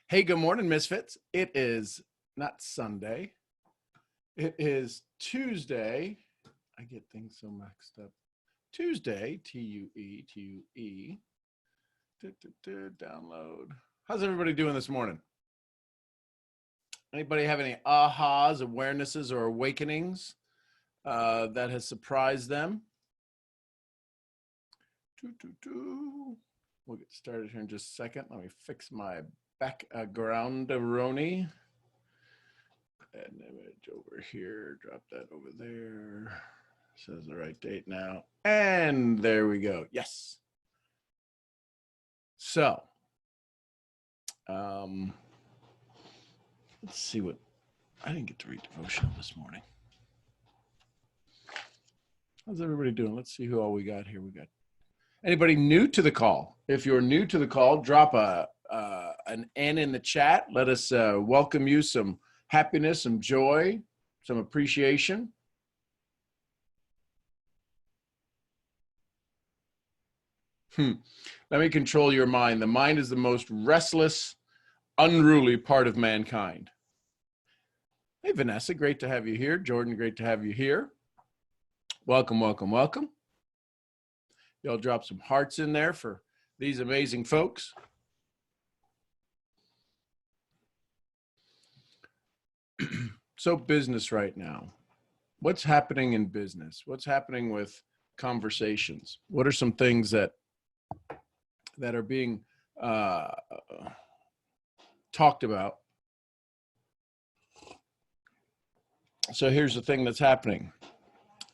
Hey, good morning, Misfits. It is not Sunday. It is Tuesday. I get things so mixed up. Tuesday, Tuue. Download. How's everybody doing this morning? Anybody have any ahas, awarenesses, or awakenings that has surprised them? We'll get started here in just a second. Let me fix my background-a-roni. Add an image over here, drop that over there. Says the right date now. And there we go. Yes. So, let's see what, I didn't get to read devotional this morning. How's everybody doing? Let's see who all we got here. We got anybody new to the call. If you're new to the call, drop an N in the chat. Let us welcome you some happiness, some joy, some appreciation. Let me control your mind. The mind is the most restless, unruly part of mankind. Hey, Vanessa, great to have you here. Jordan, great to have you here. Welcome, welcome, welcome. Y'all drop some hearts in there for these amazing folks. So business right now. What's happening in business? What's happening with conversations? What are some things that are being talked about? So here's the thing that's happening.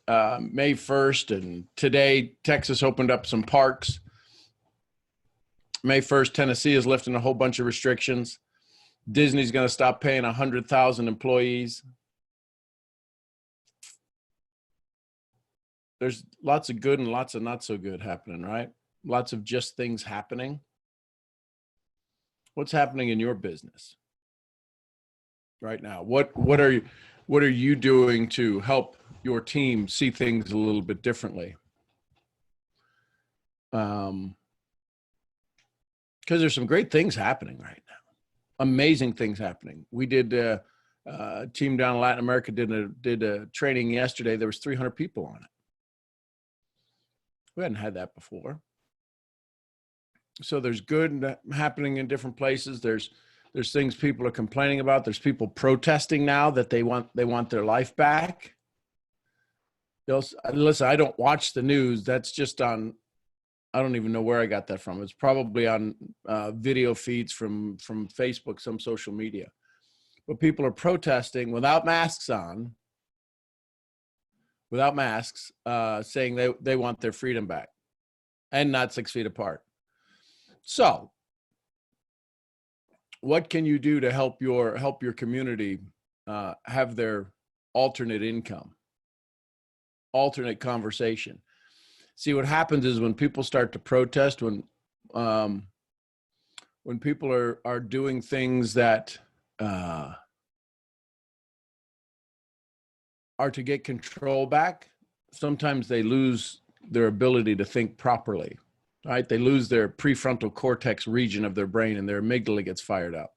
May 1st, and today Texas opened up some parks. May 1st, Tennessee is lifting a whole bunch of restrictions. Disney's going to stop paying 100,000 employees. There's lots of good and lots of not so good happening, right? Lots of just things happening. What's happening in your business right now? What are you doing to help your team see things a little bit differently? Because there's some great things happening right now. Amazing things happening. We did a team down in Latin America did a training yesterday. There was 300 people on it. We hadn't had that before. So there's good happening in different places. There's things people are complaining about. There's people protesting now that they want their life back. Listen, I don't watch the news. That's just on, I don't even know where I got that from. It's probably on video feeds from Facebook, some social media. But people are protesting without masks on, saying they want their freedom back and not 6 feet apart. So what can you do to help your community have their alternate income, alternate conversation? See, what happens is when people start to protest, when people are doing things that are to get control back, sometimes they lose their ability to think properly, right? They lose their prefrontal cortex region of their brain and their amygdala gets fired up.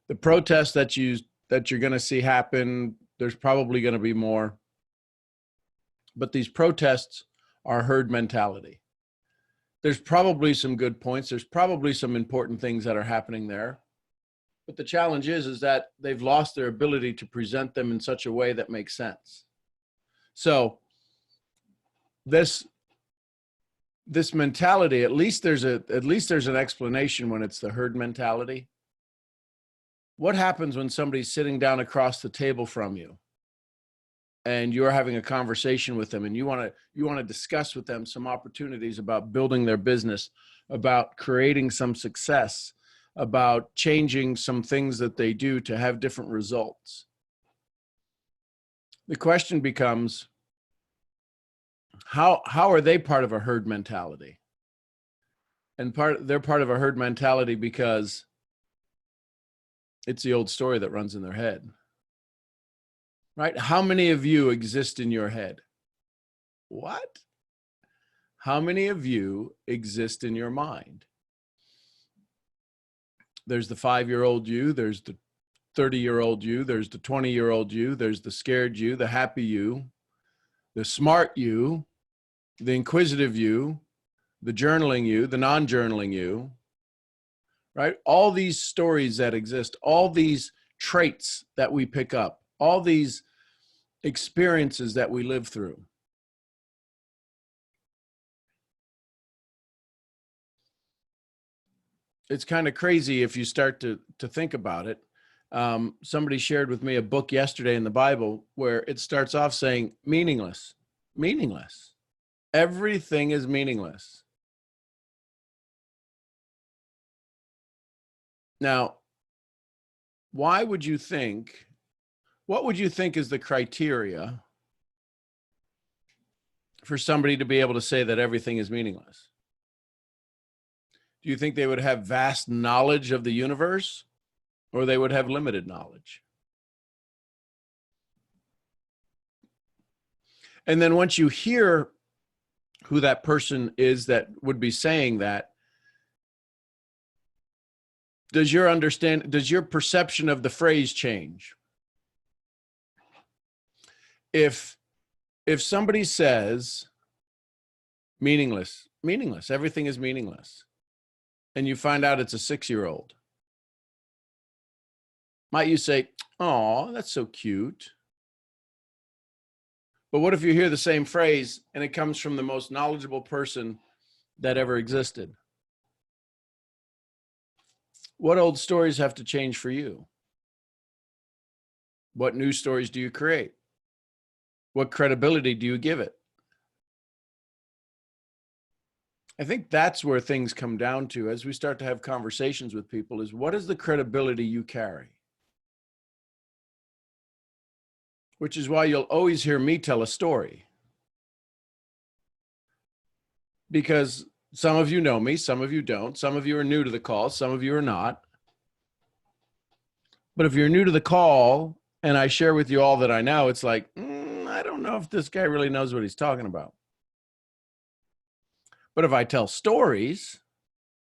The protests that you're going to see happen, there's probably going to be more, but these protests are herd mentality. There's probably some good points. There's probably some important things that are happening there. But the challenge is that they've lost their ability to present them in such a way that makes sense. So this mentality, at least there's an explanation when it's the herd mentality. What happens when somebody's sitting down across the table from you and you're having a conversation with them and you want to discuss with them some opportunities about building their business, about creating some success, about changing some things that they do to have different results? The question becomes, how are they part of a herd mentality? And they're part of a herd mentality because it's the old story that runs in their head. Right? How many of you exist in your head? What? How many of you exist in your mind? There's the 5-year-old you, there's the 30-year-old you, there's the 20-year-old you, there's the scared you, the happy you, the smart you, the inquisitive you, the journaling you, the non-journaling you, right? All these stories that exist, all these traits that we pick up, all these experiences that we live through. It's kind of crazy if you start to think about it. Somebody shared with me a book yesterday in the Bible where it starts off saying meaningless, meaningless. Everything is meaningless. Now, why would you think, what would you think is the criteria for somebody to be able to say that everything is meaningless? Do you think they would have vast knowledge of the universe, or they would have limited knowledge? And then once you hear who that person is that would be saying that, does your perception of the phrase change? If somebody says meaningless, everything is meaningless, and you find out it's a 6-year-old, might you say, "Oh, that's so cute"? But what if you hear the same phrase and it comes from the most knowledgeable person that ever existed? What old stories have to change for you? What new stories do you create? What credibility do you give it? I think that's where things come down to as we start to have conversations with people, is what is the credibility you carry? Which is why you'll always hear me tell a story. Because some of you know me, some of you don't. Some of you are new to the call, some of you are not. But if you're new to the call and I share with you all that I know, it's like, I don't know if this guy really knows what he's talking about. But if I tell stories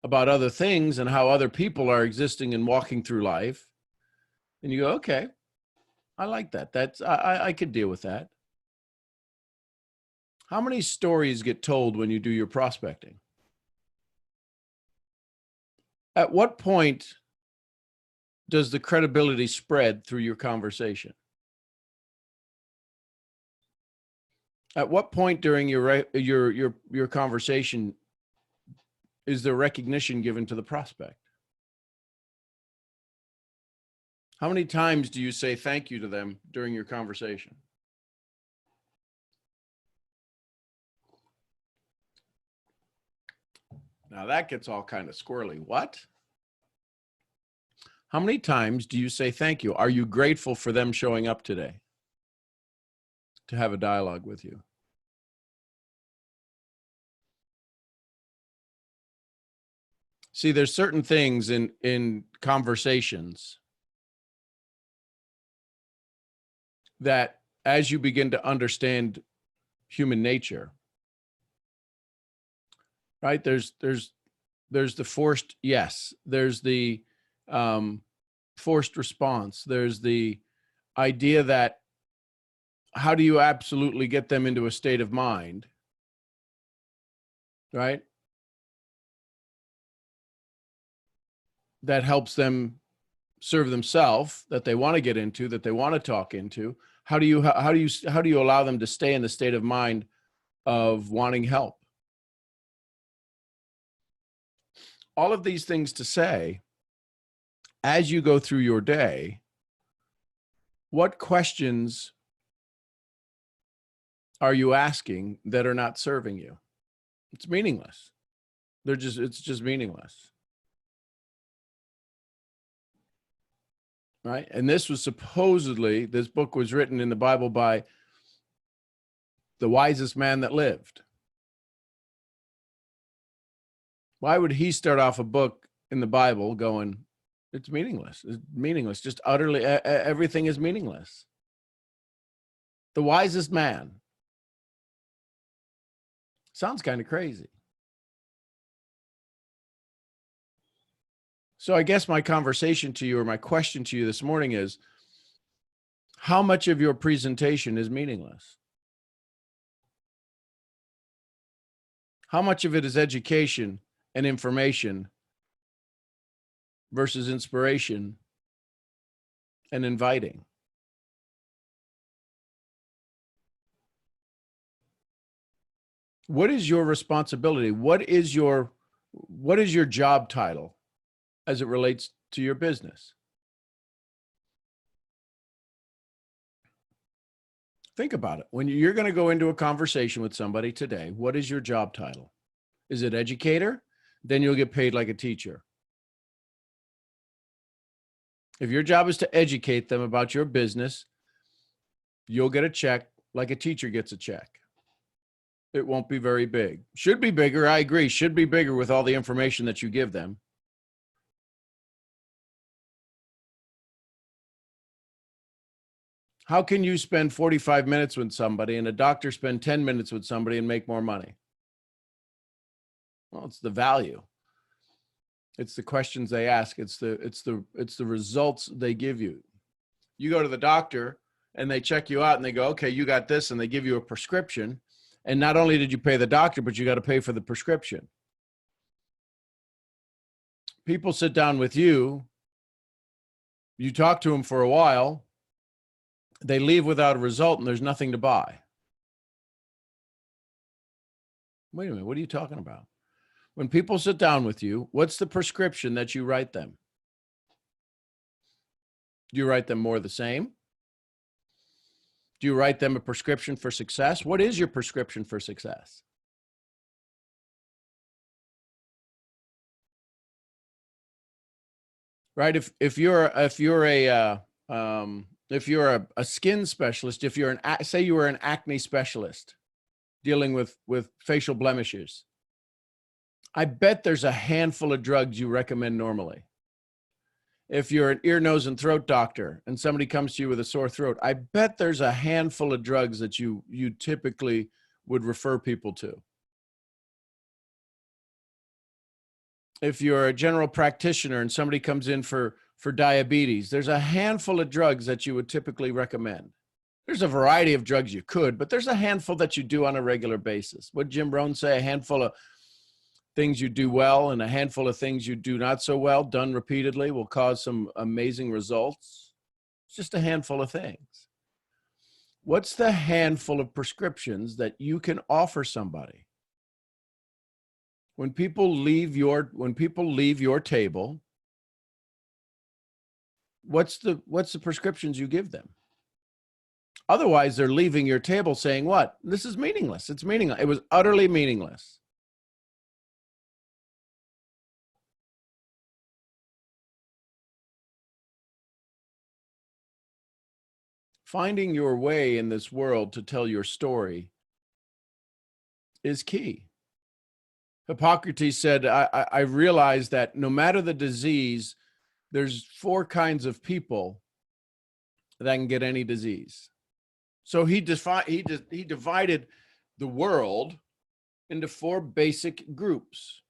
about other things and how other people are existing and walking through life, and you go, okay, I like that. I could deal with that. How many stories get told when you do your prospecting? At what point does the credibility spread through your conversation? At what point during your conversation is there recognition given to the prospect? How many times do you say thank you to them during your conversation? Now that gets all kind of squirrely. What? How many times do you say thank you? Are you grateful for them showing up today to have a dialogue with you? See, there's certain things in conversations that as you begin to understand human nature, right? There's the forced yes. There's the forced response. There's the idea that how do you absolutely get them into a state of mind, right? That helps them serve themselves, that they want to get into, that they want to talk into. How do you allow them to stay in the state of mind of wanting help? All of these things to say, as you go through your day, what questions are you asking that are not serving you? It's meaningless. It's just meaningless. Right? And this book was written in the Bible by the wisest man that lived. Why would he start off a book in the Bible going, it's meaningless. It's meaningless. Just utterly, everything is meaningless. The wisest man. Sounds kind of crazy. So I guess my conversation to you, or my question to you this morning is, how much of your presentation is meaningless? How much of it is education and information versus inspiration and inviting? What is your responsibility? What is your job title as it relates to your business? Think about it. When you're going to go into a conversation with somebody today, what is your job title? Is it educator? Then you'll get paid like a teacher. If your job is to educate them about your business, you'll get a check like a teacher gets a check. It won't be very big. Should be bigger, I agree. Should be bigger with all the information that you give them. How can you spend 45 minutes with somebody and a doctor spend 10 minutes with somebody and make more money? Well, it's the value. It's the questions they ask. It's the results they give you. You go to the doctor and they check you out and they go, okay, you got this, and they give you a prescription. And not only did you pay the doctor, but you got to pay for the prescription. People sit down with you, you talk to them for a while, they leave without a result, and there's nothing to buy. Wait a minute, what are you talking about? When people sit down with you, what's the prescription that you write them? Do you write them more of the same? Do you write them a prescription for success? What is your prescription for success? Right? If you're a skin specialist, if you're say you were an acne specialist dealing with facial blemishes, I bet there's a handful of drugs you recommend normally. If you're an ear, nose, and throat doctor and somebody comes to you with a sore throat, I bet there's a handful of drugs that you typically would refer people to. If you're a general practitioner and somebody comes in for diabetes, there's a handful of drugs that you would typically recommend. There's a variety of drugs you could, but there's a handful that you do on a regular basis. What Jim Rohn say, a handful of things you do well and a handful of things you do not so well, done repeatedly, will cause some amazing results. It's just a handful of things. What's the handful of prescriptions that you can offer somebody? When people leave your table, what's the prescriptions you give them? Otherwise, they're leaving your table saying, what? This is meaningless. It's meaningless. It was utterly meaningless. Finding your way in this world to tell your story is key. Hippocrates said, I realized that no matter the disease, there's 4 kinds of people that can get any disease. So he divided the world into 4 basic groups.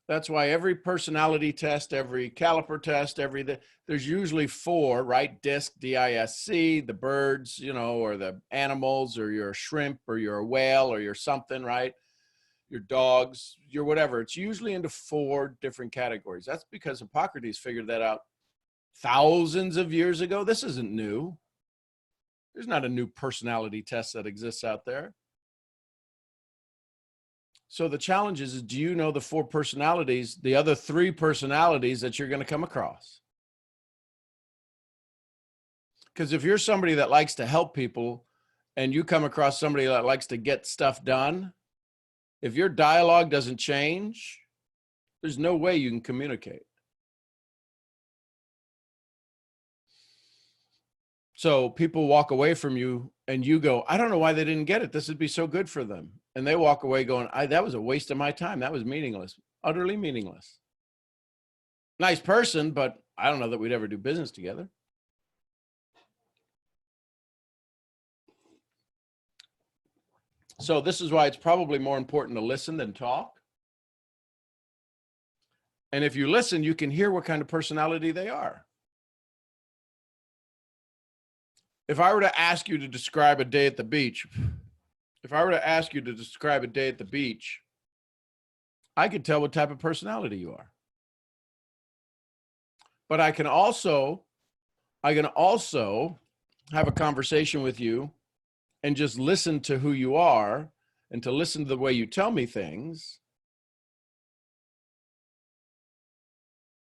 That's why every personality test, every caliper test, there's usually 4, right? DISC, D-I-S-C, the birds, or the animals, or you're a shrimp, or you're a whale, or you're something, right? Your dogs, your whatever. It's usually into 4 different categories. That's because Hippocrates figured that out thousands of years ago. This isn't new. There's not a new personality test that exists out there. So the challenge is, do you know the 4 personalities, the other 3 personalities that you're going to come across? Because if you're somebody that likes to help people and you come across somebody that likes to get stuff done, if your dialogue doesn't change, there's no way you can communicate. So people walk away from you and you go, I don't know why they didn't get it. This would be so good for them. And they walk away going, that was a waste of my time. That was meaningless, utterly meaningless. Nice person, but I don't know that we'd ever do business together. So this is why it's probably more important to listen than talk. And if you listen, you can hear what kind of personality they are. If I were to ask you to describe a day at the beach, I could tell what type of personality you are. But I can also have a conversation with you and just listen to who you are and to listen to the way you tell me things,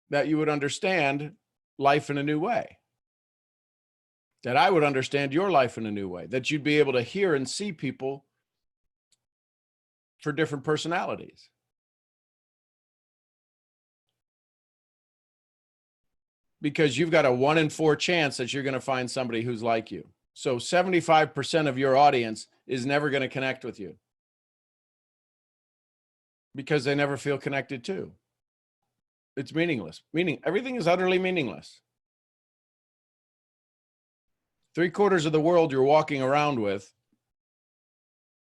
that you would understand life in a new way. That I would understand your life in a new way, that you'd be able to hear and see people for different personalities. Because you've got a 1 in 4 chance that you're going to find somebody who's like you. So 75% of your audience is never going to connect with you because they never feel connected to. It's meaningless. Everything is utterly meaningless. 3/4 of the world you're walking around with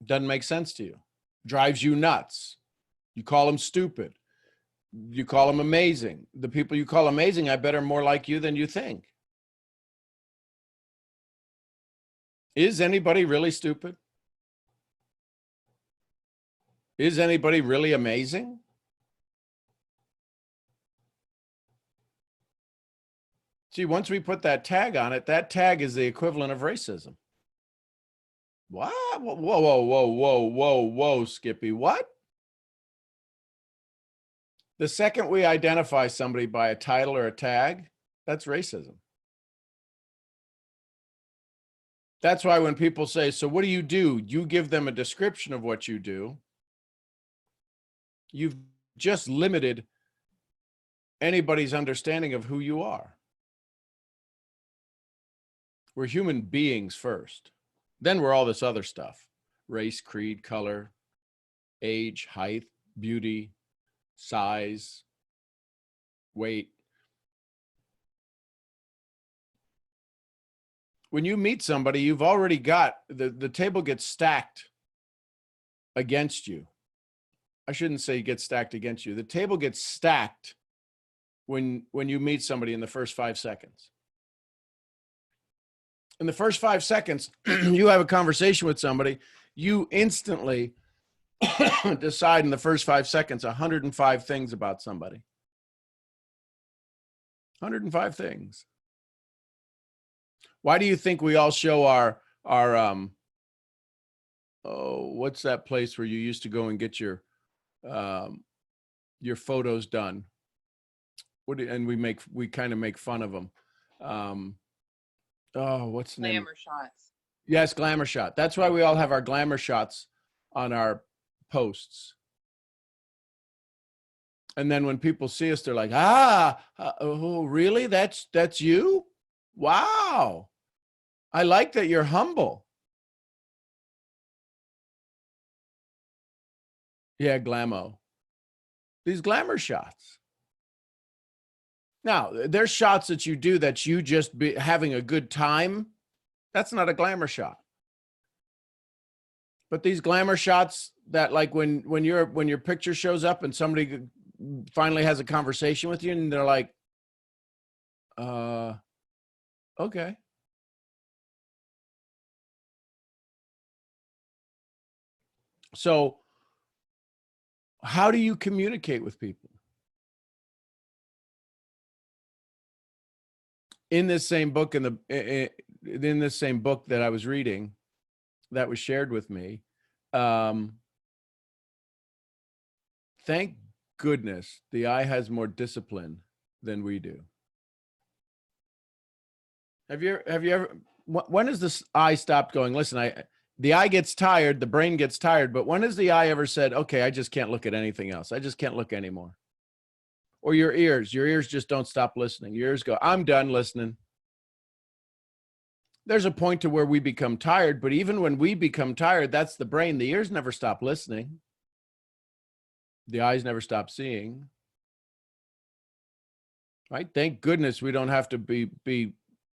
doesn't make sense to you, drives you nuts. You call them stupid. You call them amazing. The people you call amazing, I bet, are more like you than you think. Is anybody really stupid? Is anybody really amazing? See, once we put that tag on it, that tag is the equivalent of racism. What? Whoa, whoa, whoa, whoa, whoa, whoa, Skippy. What? The second we identify somebody by a title or a tag, that's racism. That's why when people say, so what do? You give them a description of what you do. You've just limited anybody's understanding of who you are. We're human beings first. Then we're all this other stuff: race, creed, color, age, height, beauty, size, weight. When you meet somebody, you've already got the table gets stacked against you. I shouldn't say get stacked against you. The table gets stacked when you meet somebody in the first 5 seconds. In the first 5 seconds, you have a conversation with somebody, you instantly decide in the first 5 seconds 105 things about somebody. 105 things. Why do you think we all show our what's that place where you used to go and get your photos done? And we kind of make fun of them. What's the name? Glamour shots. Yes, glamour shot. That's why we all have our glamour shots on our posts. And then when people see us, they're like, oh, really? That's you? Wow. I like that you're humble. Yeah, glamo. These glamour shots. Now, there's shots that you do that you just be having a good time. That's not a glamour shot. But these glamour shots that, like when your picture shows up and somebody finally has a conversation with you and they're like, okay. So how do you communicate with people? In this same book, in this same book that I was reading, that was shared with me, thank goodness the eye has more discipline than we do. Have you ever? When has this eye stopped going? Listen, the eye gets tired, the brain gets tired, but when has the eye ever said, "Okay, I just can't look at anything else. I just can't look anymore"? Or your ears just don't stop listening. Your ears go, I'm done listening. There's a point to where we become tired, but even when we become tired, that's the brain. The ears never stop listening. The eyes never stop seeing. Right? Thank goodness we don't have to be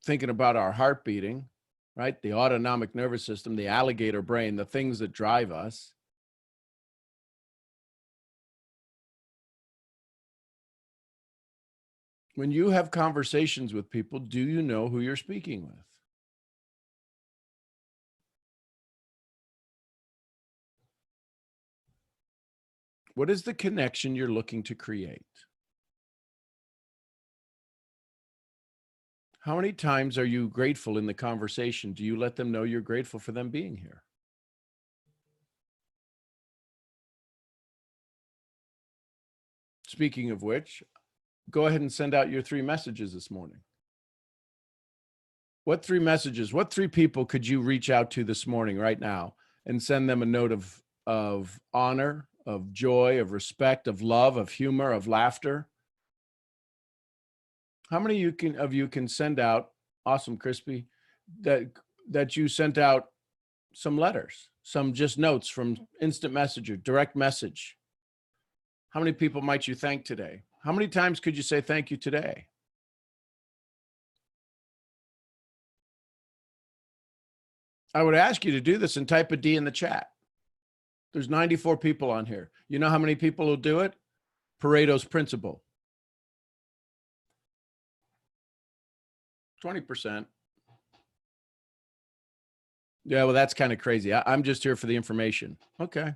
thinking about our heart beating, right? The autonomic nervous system, the alligator brain, the things that drive us. When you have conversations with people, do you know who you're speaking with? What is the connection you're looking to create? How many times are you grateful in the conversation? Do you let them know you're grateful for them being here? Speaking of which, go ahead and send out your 3 messages this morning. What 3 messages, what 3 people could you reach out to this morning right now and send them a note of honor, of joy, of respect, of love, of humor, of laughter? How many of you can send out, awesome, Crispy, that you sent out some letters, some just notes from instant messenger, direct message? How many people might you thank today? How many times could you say thank you today? I would ask you to do this and type a D in the chat. There's 94 people on here. You know how many people will do it? Pareto's principle. 20%. Yeah, well, that's kind of crazy. I'm just here for the information. Okay.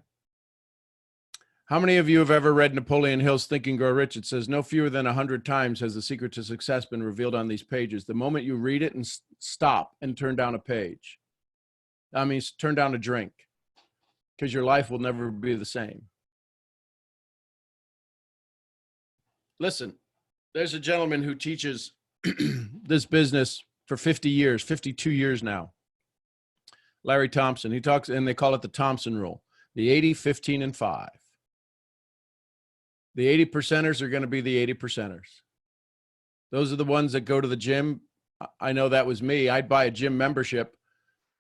How many of you have ever read Napoleon Hill's Think and Grow Rich? It says, no fewer than 100 times has the secret to success been revealed on these pages. The moment you read it and stop and turn down a page, I mean, turn down a drink, because your life will never be the same. Listen, there's a gentleman who teaches this business for 50 years, 52 years now. Larry Thompson. He talks, and they call it the Thompson rule, the 80, 15, and 5. The 80 percenters are going to be the 80 percenters. Those are the ones that go to the gym. I know that was me. I'd buy a gym membership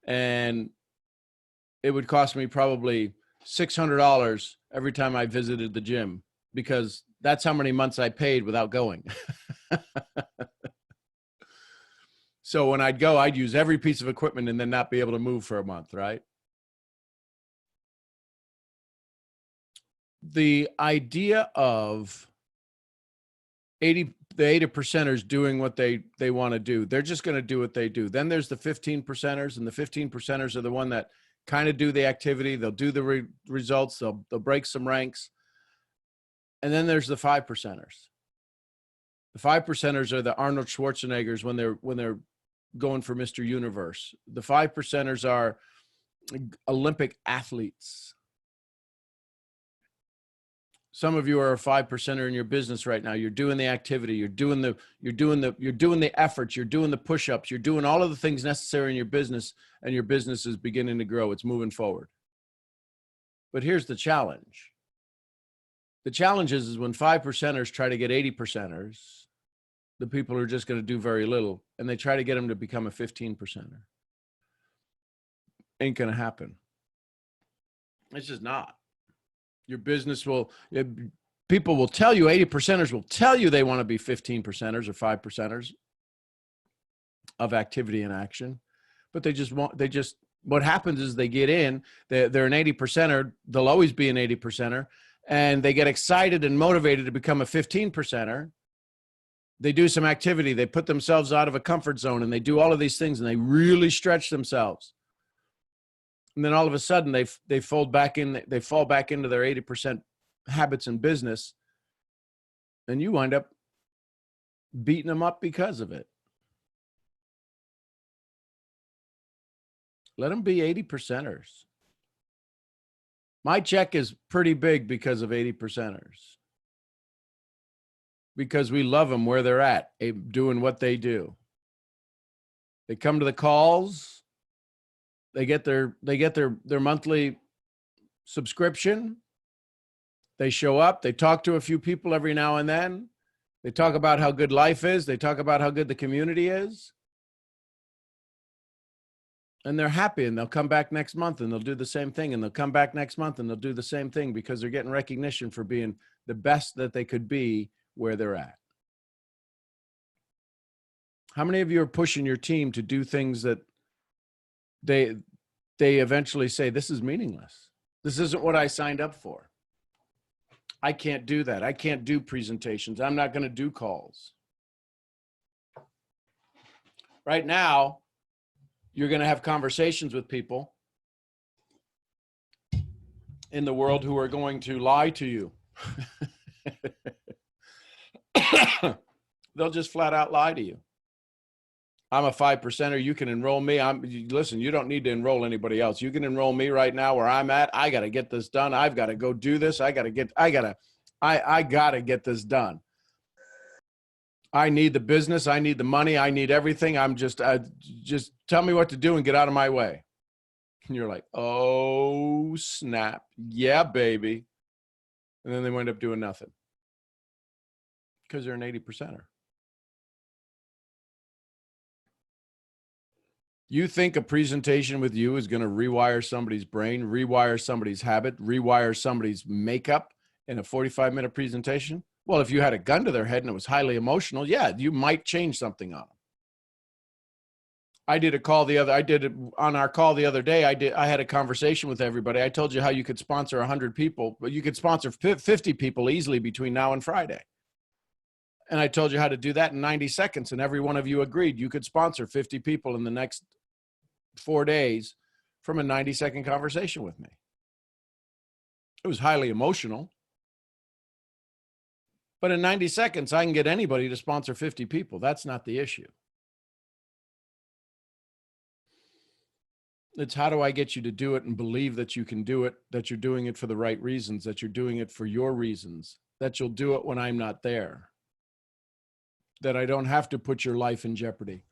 and it would cost me probably $600 every time I visited the gym, because that's how many months I paid without going. So when I'd go, I'd use every piece of equipment and then not be able to move for a month, right? The idea of the 80 percenters doing what they want to do, they're just going to do what they do. Then there's the 15 percenters, and the 15 percenters are the one that kind of do the activity. They'll do the results. They'll break some ranks. And then there's the 5 percenters. The 5 percenters are the Arnold Schwarzeneggers when they're going for Mr. Universe. The 5 percenters are Olympic athletes. Some of you are a 5 percenter in your business right now. You're doing the activity, you're doing the efforts, you're doing the push-ups, you're doing all of the things necessary in your business, and your business is beginning to grow. It's moving forward. But here's the challenge. The challenge is when 5 percenters try to get 80 percenters, the people are just going to do very little, and they try to get them to become a 15 percenter. Ain't going to happen. It's just not. Your business people will tell you, 80 percenters will tell you they want to be 15 percenters or 5 percenters of activity and action, but what happens is they get in, they're an 80 percenter, they'll always be an 80 percenter, and they get excited and motivated to become a 15 percenter. They do some activity, they put themselves out of a comfort zone, and they do all of these things, and they really stretch themselves. And then all of a sudden they fall back into their 80% habits in business, and you wind up beating them up because of it. Let them be 80 percenters. My check is pretty big because of 80 percenters. Because we love them where they're at, doing what they do. They come to the calls. They get their monthly subscription. They show up. They talk to a few people every now and then. They talk about how good life is. They talk about how good the community is. And they're happy, and they'll come back next month and they'll do the same thing, and they'll come back next month and they'll do the same thing, because they're getting recognition for being the best that they could be where they're at. How many of you are pushing your team to do things that they eventually say, this is meaningless. This isn't what I signed up for. I can't do that. I can't do presentations. I'm not going to do calls. Right now, you're going to have conversations with people in the world who are going to lie to you. They'll just flat out lie to you. I'm a 5%er. You can enroll me. Listen, you don't need to enroll anybody else. You can enroll me right now where I'm at. I got to get this done. I've got to go do this. I got to get this done. I need the business. I need the money. I need everything. Just tell me what to do and get out of my way. And you're like, oh, snap. Yeah, baby. And then they wind up doing nothing because they're an 80%er. You think a presentation with you is going to rewire somebody's brain, rewire somebody's habit, rewire somebody's makeup in a 45-minute presentation? Well, if you had a gun to their head and it was highly emotional, yeah, you might change something on them. I did it on our call the other day. I had a conversation with everybody. I told you how you could sponsor 100 people, but you could sponsor 50 people easily between now and Friday. And I told you how to do that in 90 seconds. And every one of you agreed you could sponsor 50 people in the next 4 days from a 90-second conversation with me. It was highly emotional. But in 90 seconds, I can get anybody to sponsor 50 people. That's not the issue. It's how do I get you to do it and believe that you can do it, that you're doing it for the right reasons, that you're doing it for your reasons, that you'll do it when I'm not there, that I don't have to put your life in jeopardy.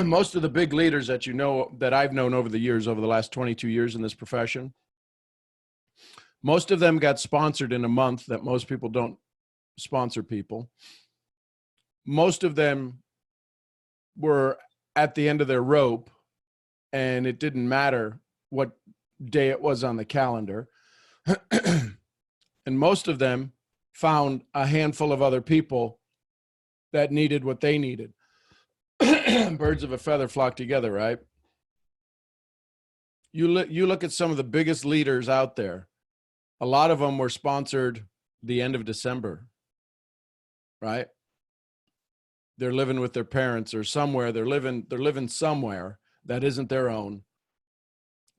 Most of the big leaders that you know, that I've known over the years, over the last 22 years in this profession, most of them got sponsored in a month that most people don't sponsor people. Most of them were at the end of their rope and it didn't matter what day it was on the calendar. And most of them found a handful of other people that needed what they needed. Birds of a feather flock together, right? You look at some of the biggest leaders out there. A lot of them were sponsored the end of December, right? They're living with their parents or somewhere. They're living somewhere that isn't their own.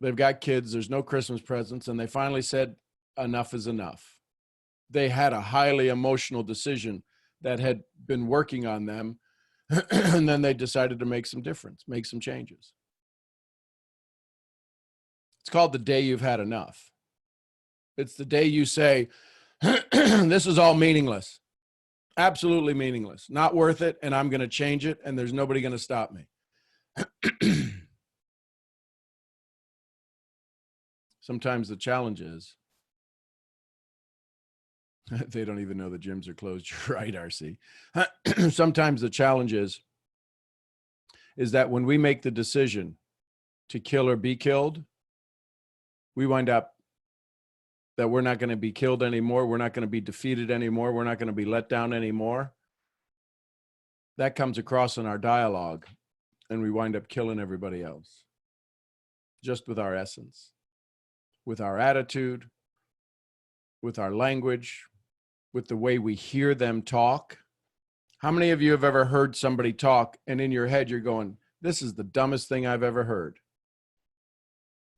They've got kids. There's no Christmas presents. And they finally said, enough is enough. They had a highly emotional decision that had been working on them. And then they decided to make some difference, make some changes. It's called the day you've had enough. It's the day you say, this is all meaningless, absolutely meaningless, not worth it, and I'm going to change it, and there's nobody going to stop me. Sometimes the challenge is, they don't even know the gyms are closed. You're right, RC. Sometimes the challenge is that when we make the decision to kill or be killed, we wind up that we're not going to be killed anymore. We're not going to be defeated anymore. We're not going to be let down anymore. That comes across in our dialogue, and we wind up killing everybody else just with our essence, with our attitude, with our language, with the way we hear them talk. How many of you have ever heard somebody talk and in your head you're going, this is the dumbest thing I've ever heard?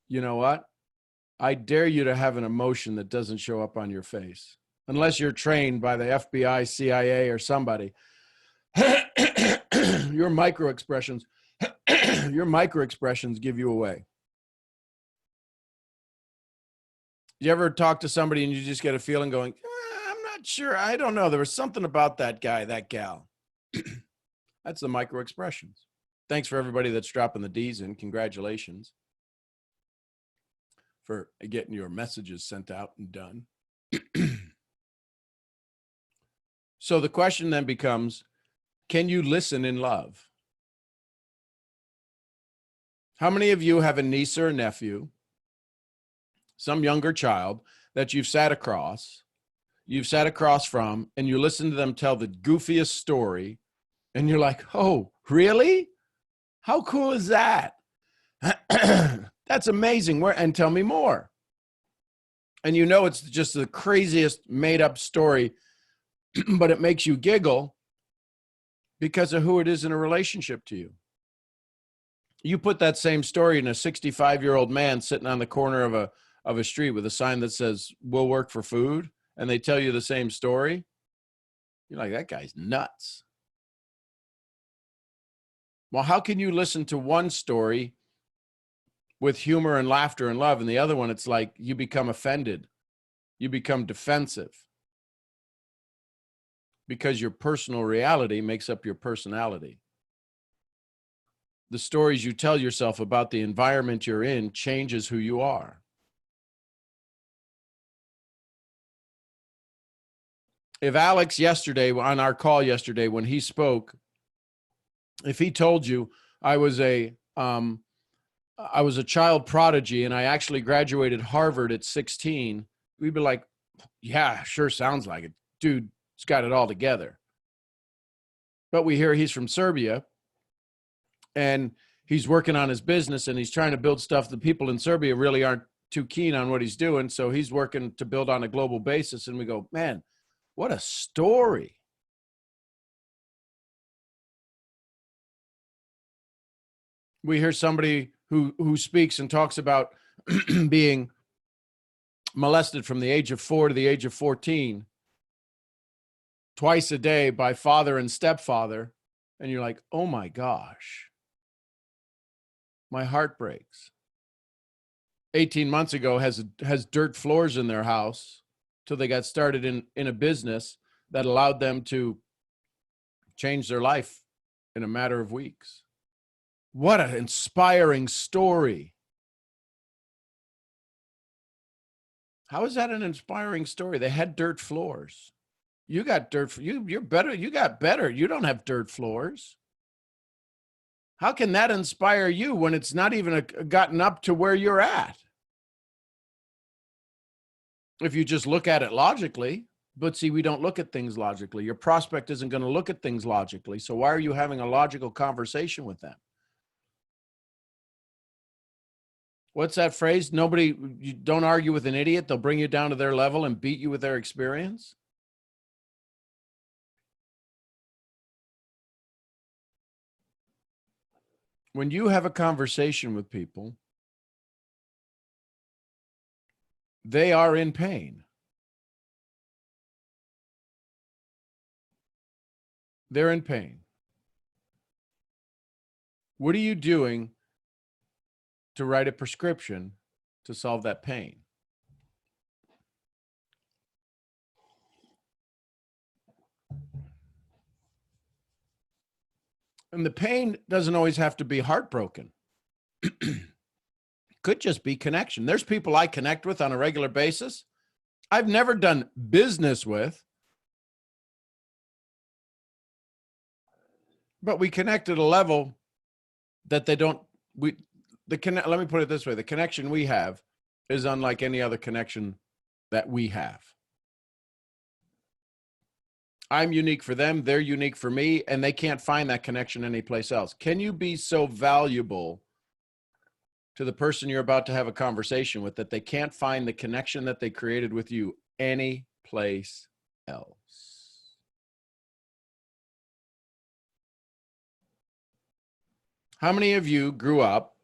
You know what? I dare you to have an emotion that doesn't show up on your face, unless you're trained by the FBI, CIA, or somebody. Your micro expressions give you away. You ever talk to somebody and you just get a feeling going, I'm not sure. I don't know. There was something about that guy, that gal. That's the micro expressions. Thanks for everybody that's dropping the D's in. Congratulations for getting your messages sent out and done. So the question then becomes, can you listen in love? How many of you have a niece or a nephew, some younger child that you've sat across from, and you listen to them tell the goofiest story, and you're like, oh, really? How cool is that? That's amazing. And tell me more. And you know it's just the craziest made up story, but it makes you giggle because of who it is in a relationship to you. You put that same story in a 65-year-old man sitting on the corner of a street with a sign that says, "We'll work for food," and they tell you the same story. You're like, that guy's nuts. Well, how can you listen to one story with humor and laughter and love, and the other one, it's like you become offended, you become defensive, because your personal reality makes up your personality. The stories you tell yourself about the environment you're in changes who you are. If Alex yesterday, on our call yesterday, when he spoke, if he told you I was a child prodigy and I actually graduated Harvard at 16, we'd be like, yeah, sure sounds like it. Dude, he's got it all together. But we hear he's from Serbia and he's working on his business and he's trying to build stuff. The people in Serbia really aren't too keen on what he's doing. So he's working to build on a global basis. And we go, man, what a story. We hear somebody who speaks and talks about being molested from the age of 4 to the age of 14, twice a day by father and stepfather. And you're like, oh my gosh, my heart breaks. 18 months ago has dirt floors in their house till they got started in a business that allowed them to change their life in a matter of weeks. What an inspiring story. How is that an inspiring story? They had dirt floors. You got dirt. You're better. You got better. You don't have dirt floors. How can that inspire you when it's not even gotten up to where you're at? If you just look at it logically, but see, we don't look at things logically. Your prospect isn't going to look at things logically. So why are you having a logical conversation with them? What's that phrase? You don't argue with an idiot. They'll bring you down to their level and beat you with their experience. When you have a conversation with people, they are in pain. They're in pain. What are you doing to write a prescription to solve that pain? And the pain doesn't always have to be heartbroken. Could just be connection. There's people I connect with on a regular basis. I've never done business with, but we connect at a level that they don't, let me put it this way. The connection we have is unlike any other connection that we have. I'm unique for them. They're unique for me, and they can't find that connection anyplace else. Can you be so valuable to the person you're about to have a conversation with that they can't find the connection that they created with you any place else? How many of you grew up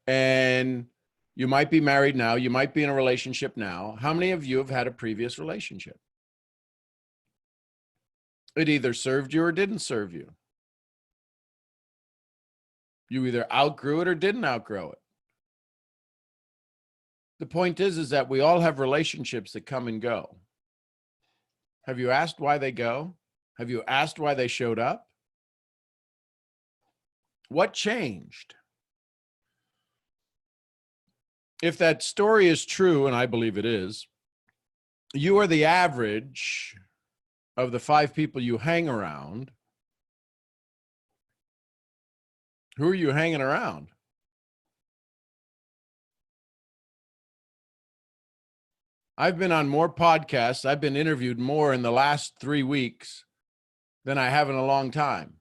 and you might be married now, you might be in a relationship now? How many of you have had a previous relationship? It either served you or didn't serve you. You either outgrew it or didn't outgrow it. The point is that we all have relationships that come and go. Have you asked why they go? Have you asked why they showed up? What changed? If that story is true, and I believe it is, you are the average of the 5 people you hang around. Who are you hanging around? I've been on more podcasts. I've been interviewed more in the last 3 weeks than I have in a long time.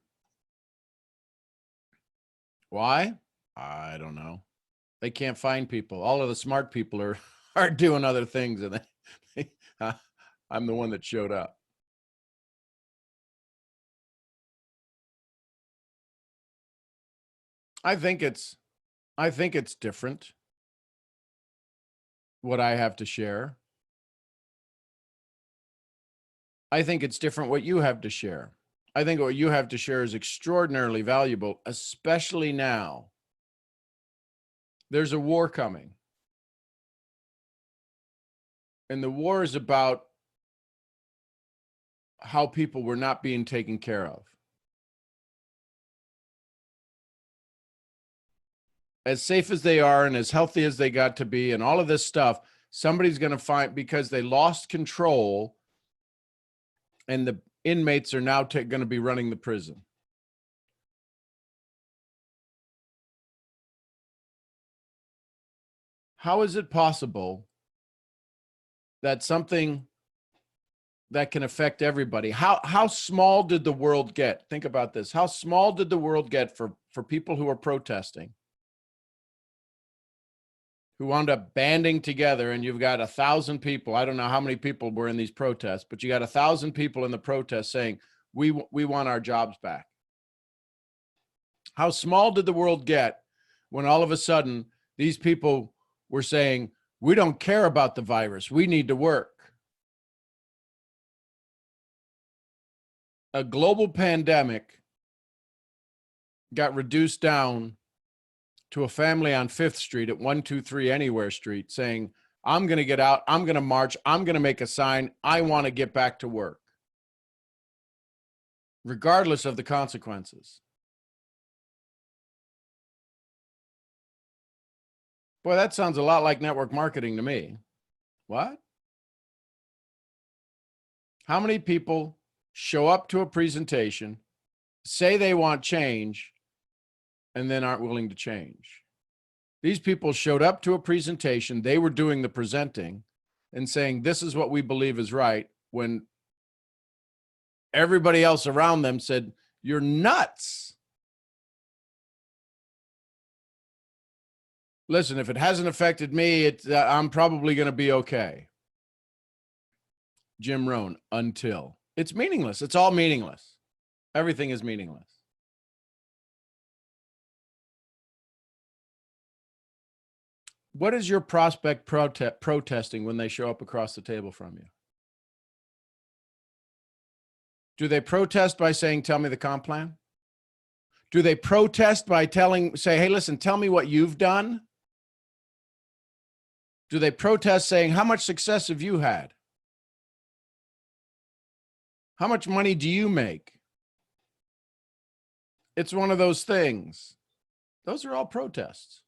Why? I don't know. They can't find people. All of the smart people are doing other things, and I'm the one that showed up. I think it's different what I have to share. I think it's different what you have to share. I think what you have to share is extraordinarily valuable, especially now. There's a war coming. And the war is about how people were not being taken care of. As safe as they are and as healthy as they got to be and all of this stuff, somebody's going to find, because they lost control, and the inmates are now going to be running the prison. How is it possible that something that can affect everybody, how small did the world get? Think about this. How small did the world get for people who are protesting, who wound up banding together, and you've got 1,000 people. I don't know how many people were in these protests, but you got 1,000 people in the protest saying, we want our jobs back. How small did the world get when all of a sudden these people were saying, we don't care about the virus, we need to work? A global pandemic got reduced down to a family on 5th Street at 123 Anywhere Street saying, I'm going to get out, I'm going to march, I'm going to make a sign, I want to get back to work, regardless of the consequences. Boy, that sounds a lot like network marketing to me. What? How many people show up to a presentation, say they want change, and then aren't willing to change? These people showed up to a presentation, they were doing the presenting and saying, this is what we believe is right, when everybody else around them said, you're nuts. Listen, if it hasn't affected me, I'm probably going to be okay. Jim Rohn, until. It's meaningless. It's all meaningless. Everything is meaningless. What is your prospect protesting when they show up across the table from you? Do they protest by saying, tell me the comp plan? Do they protest by say, hey, listen, tell me what you've done? Do they protest saying, how much success have you had? How much money do you make? It's one of those things. Those are all protests.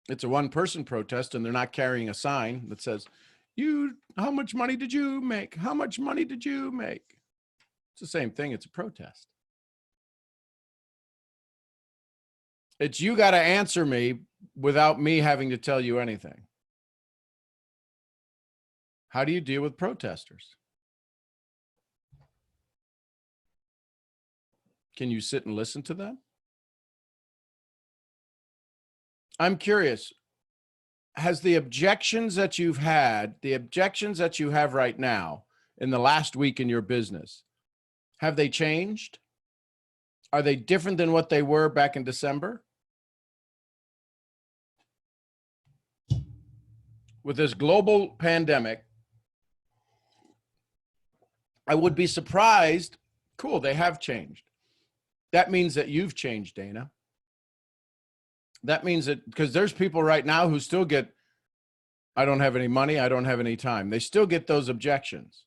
It's a one-person protest, and they're not carrying a sign that says, how much money did you make? How much money did you make? It's the same thing. It's a protest. It's, you got to answer me without me having to tell you anything. How do you deal with protesters? Can you sit and listen to them? I'm curious, has the objections that you've had, the objections that you have right now in the last week in your business, have they changed? Are they different than what they were back in December? With this global pandemic, I would be surprised. Cool, they have changed. That means that you've changed, Dana. That means that, because there's people right now who still get, I don't have any money, I don't have any time. They still get those objections.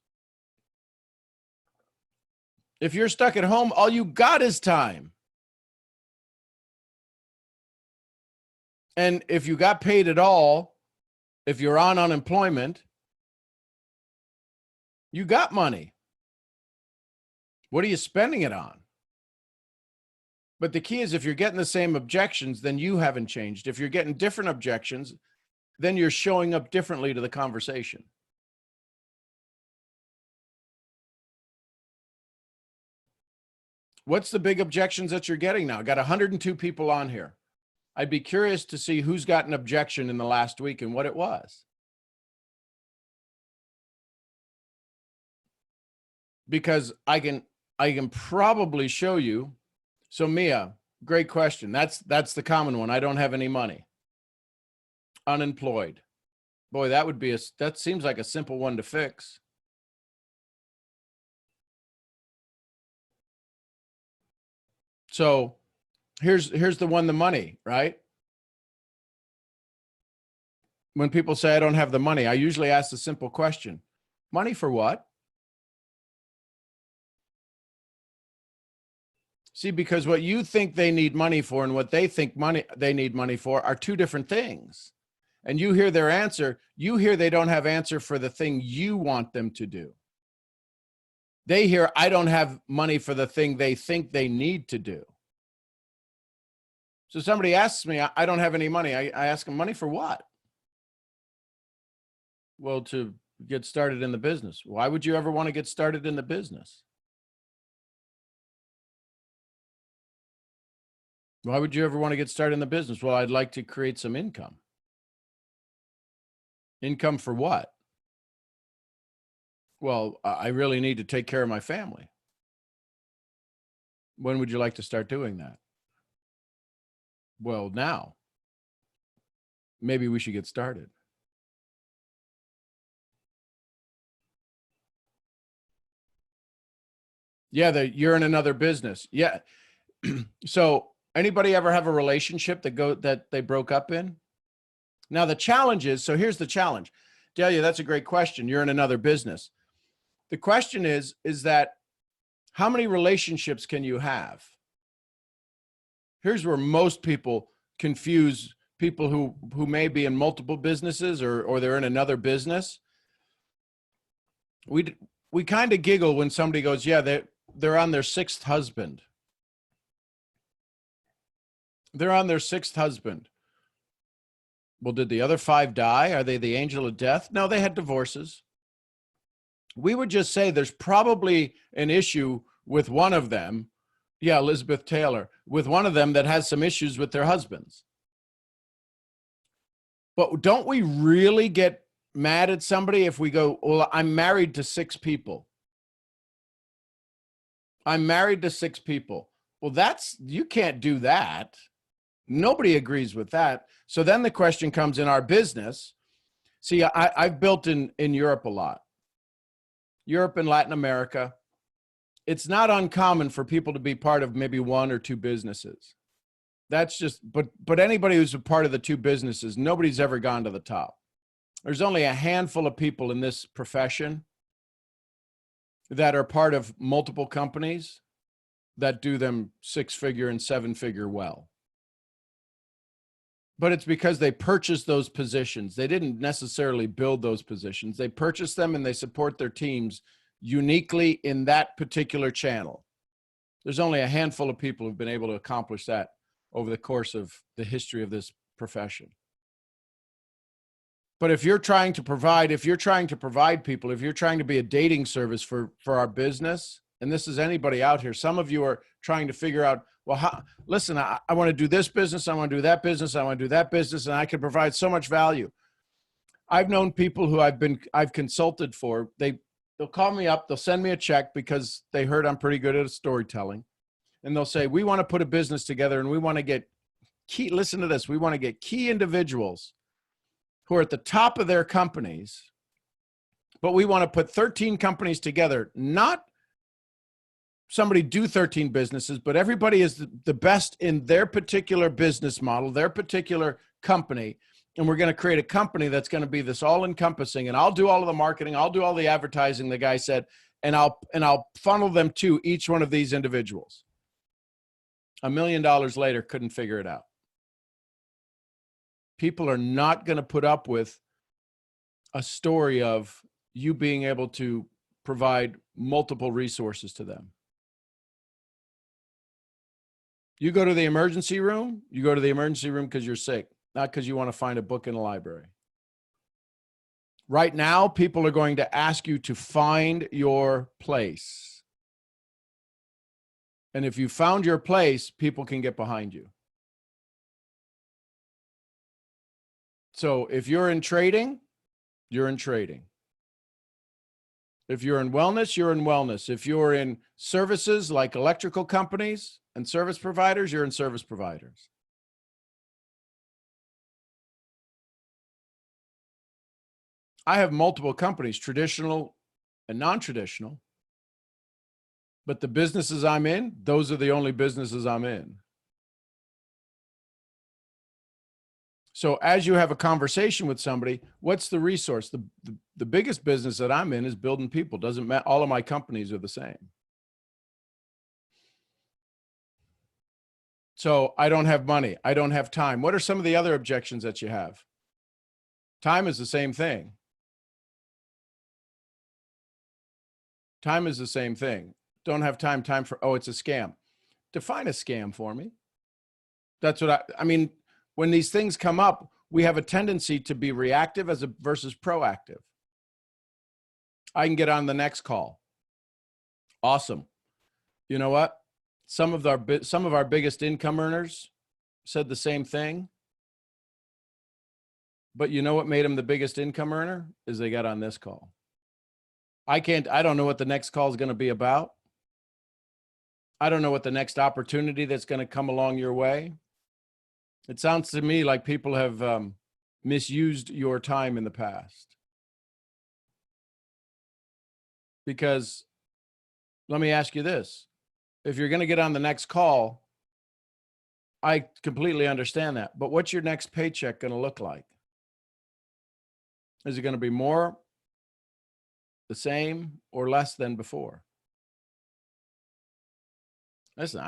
If you're stuck at home, all you got is time. And if you got paid at all, if you're on unemployment, you got money. What are you spending it on? But the key is, if you're getting the same objections, then you haven't changed. If you're getting different objections, then you're showing up differently to the conversation. What's the big objections that you're getting now? I got 102 people on here. I'd be curious to see who's got an objection in the last week and what it was. Because I can probably show you So Mia, great question. That's the common one. I don't have any money. Unemployed. Boy, that seems like a simple one to fix. So here's the money, right? When people say I don't have the money, I usually ask the simple question, money for what? See, because what you think they need money for and what they think they need money for are two different things. And you hear their answer, you hear they don't have answer for the thing you want them to do. They hear, I don't have money for the thing they think they need to do. So somebody asks me, I don't have any money. I ask them, money for what? Well, to get started in the business. Why would you ever want to get started in the business? Why would you ever want to get started in the business? Well, I'd like to create some income. Income for what? Well, I really need to take care of my family. When would you like to start doing that? Well, now. Maybe we should get started. Yeah, you're in another business. Yeah. So anybody ever have a relationship that they broke up in? Now the challenge is, so here's the challenge. Delia, that's a great question. You're in another business. The question is that how many relationships can you have? Here's where most people confuse people who may be in multiple businesses or they're in another business. We kind of giggle when somebody goes, yeah, they're on their sixth husband. They're on their sixth husband. Well, did the other 5 die? Are they the angel of death? No, they had divorces. We would just say there's probably an issue with one of them. Yeah, Elizabeth Taylor, with one of them that has some issues with their husbands. But don't we really get mad at somebody if we go, well, I'm married to 6 people. I'm married to 6 people. Well, you can't do that. Nobody agrees with that. So then the question comes in our business. See, I've built in Europe a lot. Europe and Latin America. It's not uncommon for people to be part of maybe 1 or 2 businesses. That's just, but anybody who's a part of the 2 businesses, nobody's ever gone to the top. There's only a handful of people in this profession that are part of multiple companies that do them 6-figure and 7-figure well. But it's because they purchased those positions. They didn't necessarily build those positions. They purchased them and they support their teams uniquely in that particular channel. There's only a handful of people who've been able to accomplish that over the course of the history of this profession. But if you're trying to provide people, if you're trying to be a dating service for our business, and this is anybody out here, some of you are trying to figure out, well, listen, I want to do this business, I want to do that business, I want to do that business, and I can provide so much value. I've known people who I've consulted for, they'll call me up, they'll send me a check because they heard I'm pretty good at storytelling. And they'll say, we want to put a business together and we want to get listen to this, we want to get key individuals who are at the top of their companies, but we want to put 13 companies together, not somebody do 13 businesses, but everybody is the best in their particular business model, their particular company. And we're going to create a company that's going to be this all encompassing, and I'll do all of the marketing. I'll do all the advertising, the guy said, and I'll funnel them to each one of these individuals. $1 million later, couldn't figure it out. People are not going to put up with a story of you being able to provide multiple resources to them. You go to the emergency room because you're sick, not because you want to find a book in a library. Right now, people are going to ask you to find your place. And if you found your place, people can get behind you. So if you're in trading, you're in trading. If you're in wellness, you're in wellness. If you're in services like electrical companies, and service providers, you're in service providers. I have multiple companies, traditional and non-traditional, but the businesses I'm in, those are the only businesses I'm in. So as you have a conversation with somebody, what's the resource? The biggest business that I'm in is building people. Doesn't matter. All of my companies are the same. So I don't have money. I don't have time. What are some of the other objections that you have? Time is the same thing. Time is the same thing. Don't have time. Time for, oh, it's a scam. Define a scam for me. That's what I mean, when these things come up, we have a tendency to be reactive versus proactive. I can get on the next call. Awesome. You know what? Some of our biggest income earners said the same thing. But you know what made them the biggest income earner? Is they got on this call. I don't know what the next call is going to be about. I don't know what the next opportunity that's going to come along your way. It sounds to me like people have misused your time in the past. Because let me ask you this. If you're going to get on the next call, I completely understand that. But what's your next paycheck going to look like? Is it going to be more, the same, or less than before? Listen,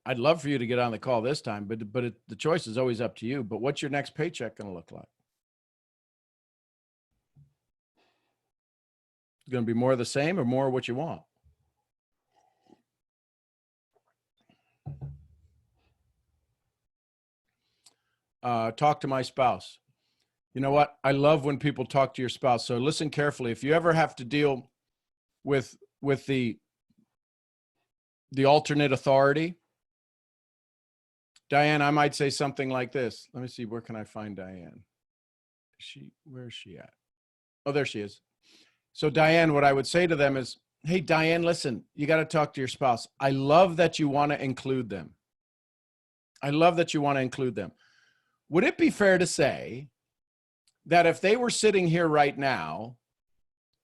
I'd love for you to get on the call this time, but the choice is always up to you. But what's your next paycheck going to look like? It's going to be more of the same or more of what you want? Talk to my spouse. You know what? I love when people talk to your spouse. So listen carefully. If you ever have to deal with the alternate authority, Diane, I might say something like this. Let me see. Where can I find Diane? Where is she at? Oh, there she is. So Diane, what I would say to them is, hey, Diane, listen, you got to talk to your spouse. I love that you want to include them. I love that you want to include them. Would it be fair to say that if they were sitting here right now,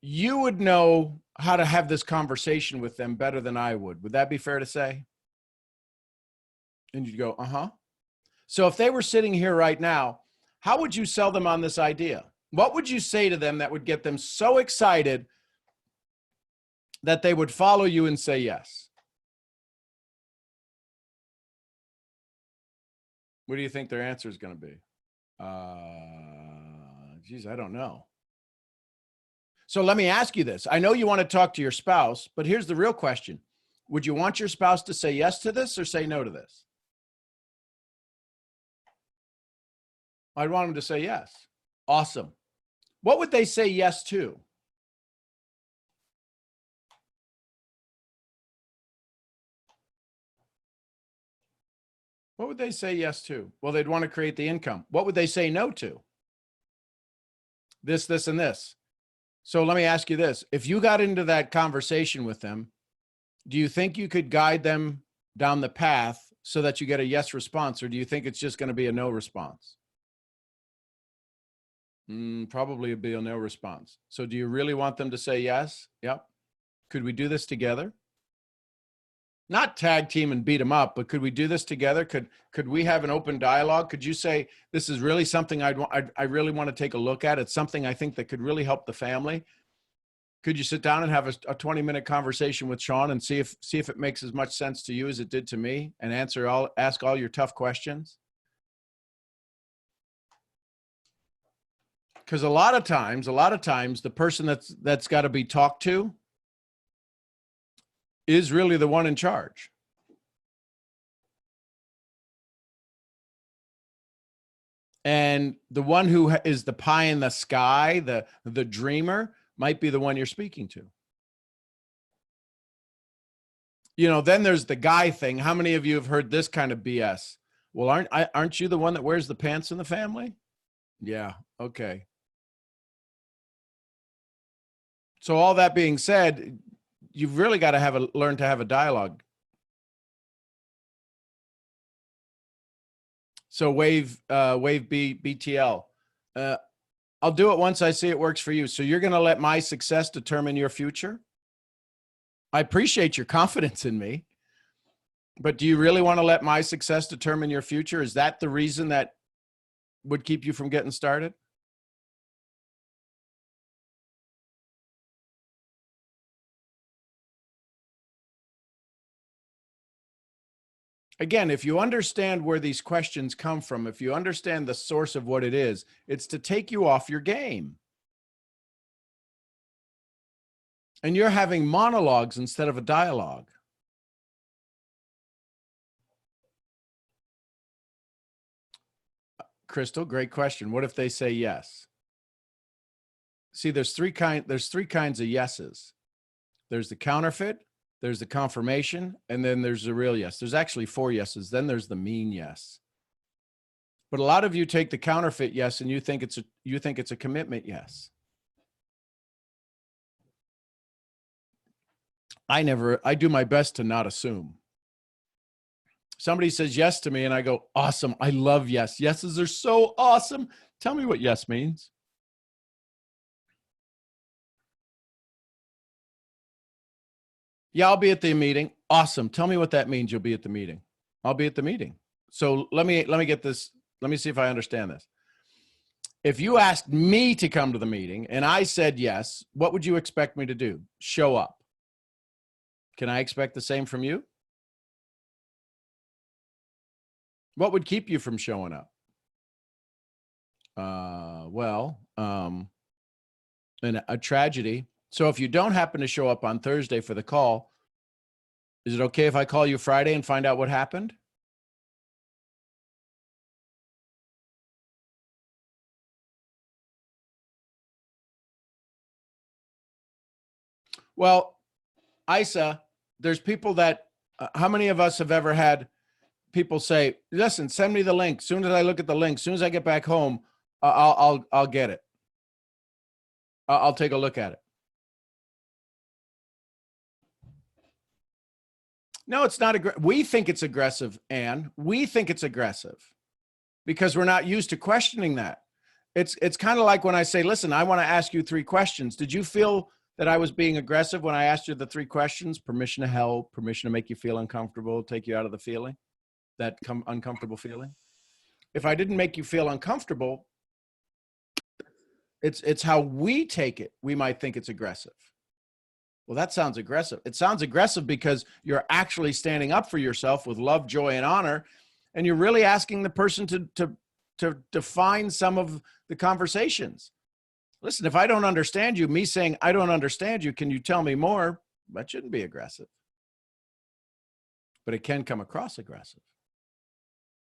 you would know how to have this conversation with them better than I would? Would that be fair to say? And you'd go, uh-huh. So if they were sitting here right now, how would you sell them on this idea? What would you say to them that would get them so excited that they would follow you and say yes? What do you think their answer is going to be? Geez, I don't know. So let me ask you this. I know you want to talk to your spouse, but here's the real question. Would you want your spouse to say yes to this or say no to this? I'd want them to say yes. Awesome. What would they say yes to? What would they say yes to? Well, they'd want to create the income. What would they say no to? This, and this. So let me ask you this. If you got into that conversation with them, do you think you could guide them down the path so that you get a yes response, or do you think it's just going to be a no response? Probably it'd be a no response. So do you really want them to say yes? Yep. Could we do this together? Not tag team and beat them up, but could we do this together? Could we have an open dialogue? Could you say, this is really something I really want to take a look at. It's something I think that could really help the family. Could you sit down and have a 20-minute conversation with Sean and see if it makes as much sense to you as it did to me, and ask all your tough questions? Because a lot of times, the person that's got to be talked to is really the one in charge. And the one who is the pie in the sky, the dreamer, might be the one you're speaking to. You know, then there's the guy thing. How many of you have heard this kind of BS? Well, aren't you the one that wears the pants in the family? Yeah. Okay. So all that being said, you've really got to learn to have a dialogue. So Wave BTL. I'll do it once I see it works for you. So you're going to let my success determine your future? I appreciate your confidence in me, but do you really want to let my success determine your future? Is that the reason that would keep you from getting started? Again, if you understand where these questions come from, if you understand the source of what it is, it's to take you off your game. And you're having monologues instead of a dialogue. Crystal, great question. What if they say yes? See, there's three kinds of yeses. There's the counterfeit, there's the confirmation, and then there's the real yes. There's actually 4 yeses. Then there's the mean yes. But a lot of you take the counterfeit yes and you think it's a commitment yes. I do my best to not assume. Somebody says yes to me and I go, awesome. I love yes. Yeses are so awesome. Tell me what yes means. Yeah, I'll be at the meeting. Awesome. Tell me what that means. You'll be at the meeting. I'll be at the meeting. So let me get this. Let me see if I understand this. If you asked me to come to the meeting and I said yes, what would you expect me to do? Show up. Can I expect the same from you? What would keep you from showing up? And a tragedy. So if you don't happen to show up on Thursday for the call, is it okay if I call you Friday and find out what happened? Well, Isa, there's people that, how many of us have ever had people say, listen, send me the link. As soon as I look at the link, as soon as I get back home, I'll get it. I'll take a look at it. No, it's not aggressive. We think it's aggressive, Anne. We think it's aggressive because we're not used to questioning that. It's kind of like when I say, listen, I want to ask you 3 questions. Did you feel that I was being aggressive when I asked you the 3 questions? Permission to help, permission to make you feel uncomfortable, take you out of the feeling, that uncomfortable feeling. If I didn't make you feel uncomfortable, it's how we take it. We might think it's aggressive. Well, that sounds aggressive. It sounds aggressive because you're actually standing up for yourself with love, joy, and honor, and you're really asking the person to define some of the conversations. Listen, if I don't understand you, me saying, I don't understand you, can you tell me more? That shouldn't be aggressive. But it can come across aggressive.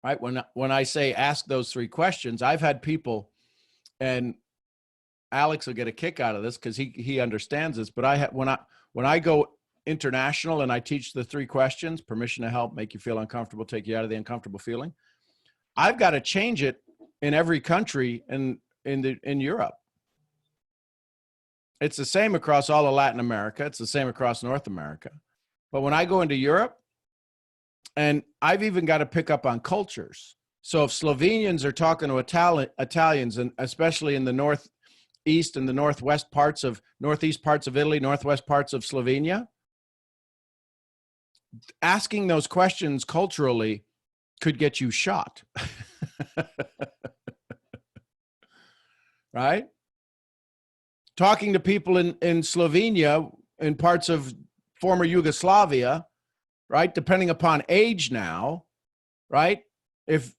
Right? When I say ask those 3 questions, I've had people, and Alex will get a kick out of this because he understands this, but when I go international and I teach the 3 questions, permission to help, make you feel uncomfortable, take you out of the uncomfortable feeling, I've got to change it in every country in Europe. It's the same across all of Latin America. It's the same across North America. But when I go into Europe, and I've even got to pick up on cultures. So if Slovenians are talking to Italians, and especially in the northeast and the northwest parts of Italy, northwest parts of Slovenia, asking those questions culturally could get you shot. Right? Talking to people in Slovenia, in parts of former Yugoslavia, right? Depending upon age now, right? If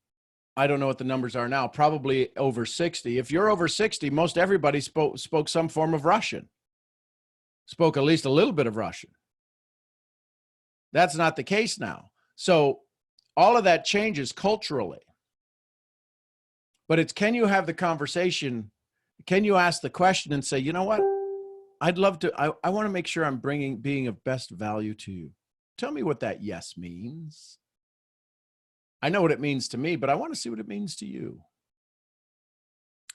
I don't know what the numbers are now, probably over 60. If you're over 60, most everybody spoke some form of Russian, spoke at least a little bit of Russian. That's not the case now. So all of that changes culturally. But it's, can you have the conversation? Can you ask the question and say, you know what? I'd love to, I want to make sure I'm being of best value to you. Tell me what that yes means. I know what it means to me, but I want to see what it means to you.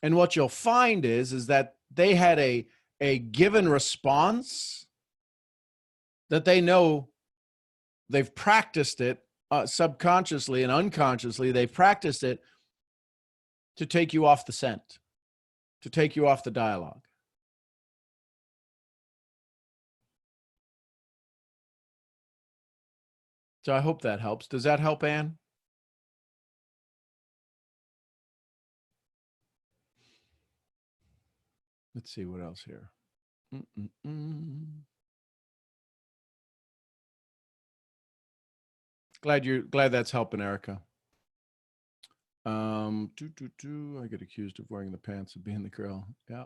And what you'll find is that they had a given response that they know they've practiced it subconsciously and unconsciously, they've practiced it to take you off the scent, to take you off the dialogue. So I hope that helps. Does that help, Ann? Let's see what else here. Glad that's helping, Erica. I get accused of wearing the pants of being the girl. Yeah.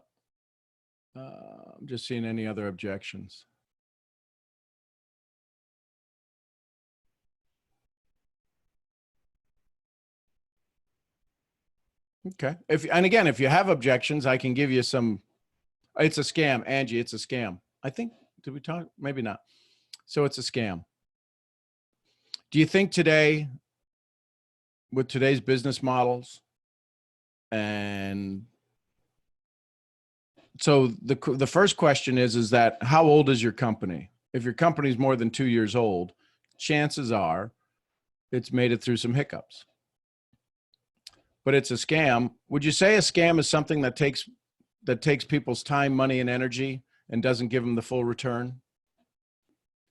I'm just seeing any other objections. Okay. And again, if you have objections, I can give you some. It's a scam, Angie. It's a scam. I think. Did we talk? Maybe not. So it's a scam. Do you think today, with today's business models, and so the first question is that how old is your company? If your company is more than 2 years old, chances are it's made it through some hiccups. But it's a scam. Would you say a scam is something that takes people's time, money, and energy and doesn't give them the full return?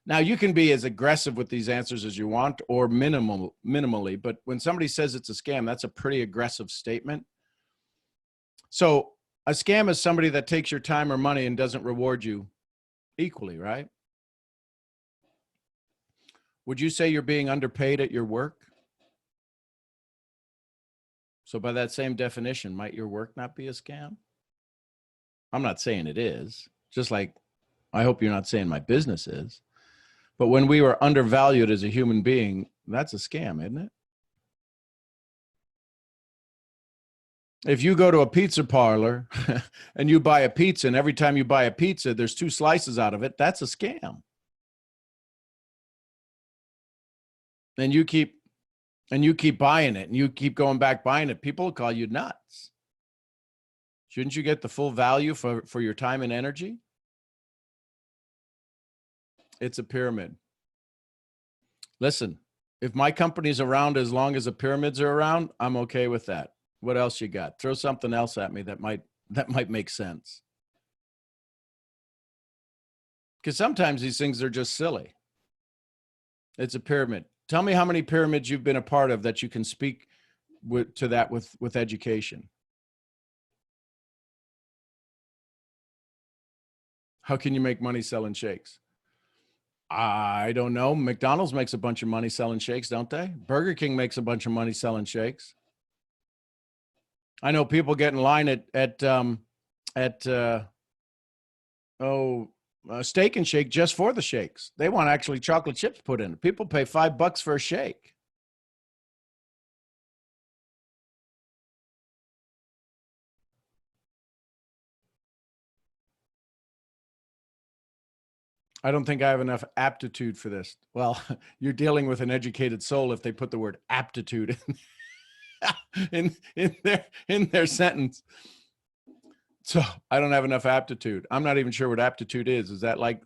Now, you can be as aggressive with these answers as you want or minimally, but when somebody says it's a scam, that's a pretty aggressive statement. So a scam is somebody that takes your time or money and doesn't reward you equally, right? Would you say you're being underpaid at your work? So by that same definition, might your work not be a scam? I'm not saying it is, just like I hope you're not saying my business is. But when we were undervalued as a human being, that's a scam, isn't it? If you go to a pizza parlor and you buy a pizza, and every time you buy a pizza, there's 2 slices out of it, that's a scam. And you keep buying it and you keep going back buying it, people will call you nuts. Shouldn't you get the full value for your time and energy? It's a pyramid. Listen, if my company's around as long as the pyramids are around, I'm okay with that. What else you got? Throw something else at me that might make sense. Because sometimes these things are just silly. It's a pyramid. Tell me how many pyramids you've been a part of that you can speak to that with education. How can you make money selling shakes? I don't know. McDonald's makes a bunch of money selling shakes, don't they? Burger King makes a bunch of money selling shakes. I know people get in line at Steak and Shake just for the shakes. They want actually chocolate chips put in it. People pay $5 for a shake. I don't think I have enough aptitude for this. Well, you're dealing with an educated soul if they put the word aptitude in their sentence. So I don't have enough aptitude. I'm not even sure what aptitude is. Is that like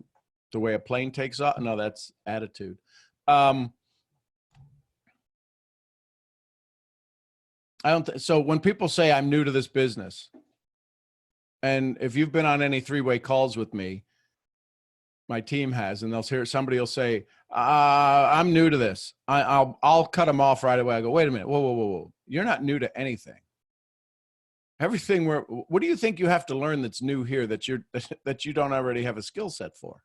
the way a plane takes off? No, that's attitude. I don't. So when people say I'm new to this business, and if you've been on any 3-way calls with me, my team has, and somebody will say, I'm new to this. I'll cut them off right away. I go, wait a minute. Whoa. You're not new to anything. Everything what do you think you have to learn that's new here that you don't already have a skill set for?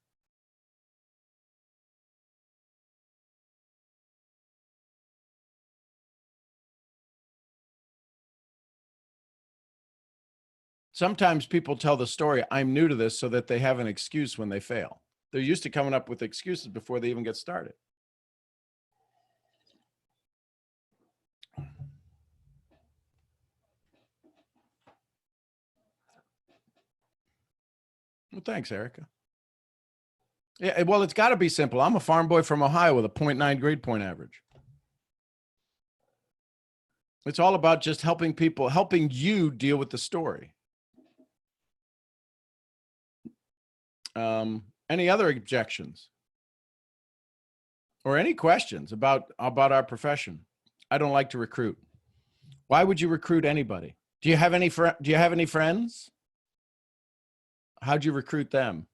Sometimes people tell the story, I'm new to this, so that they have an excuse when they fail. They're used to coming up with excuses before they even get started. Well, thanks, Erica. Yeah, well, it's got to be simple. I'm a farm boy from Ohio with a 0.9 grade point average. It's all about just helping you deal with the story. Any other objections? or any questions about our profession. I don't like to recruit. Why would you recruit anybody? Do you have any friends? How'd you recruit them?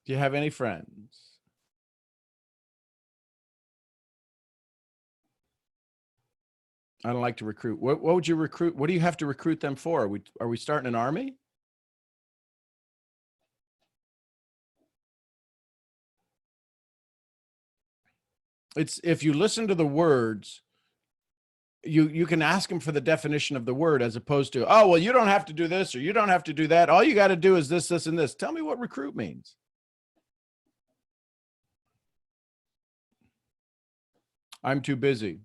Do you have any friends? I don't like to recruit. What would you recruit? What do you have to recruit them for? Are we starting an army? It's, if you listen to the words, you can ask them for the definition of the word, as opposed to, oh, well, you don't have to do this or you don't have to do that. All you got to do is this, this, and this. Tell me what recruit means. I'm too busy.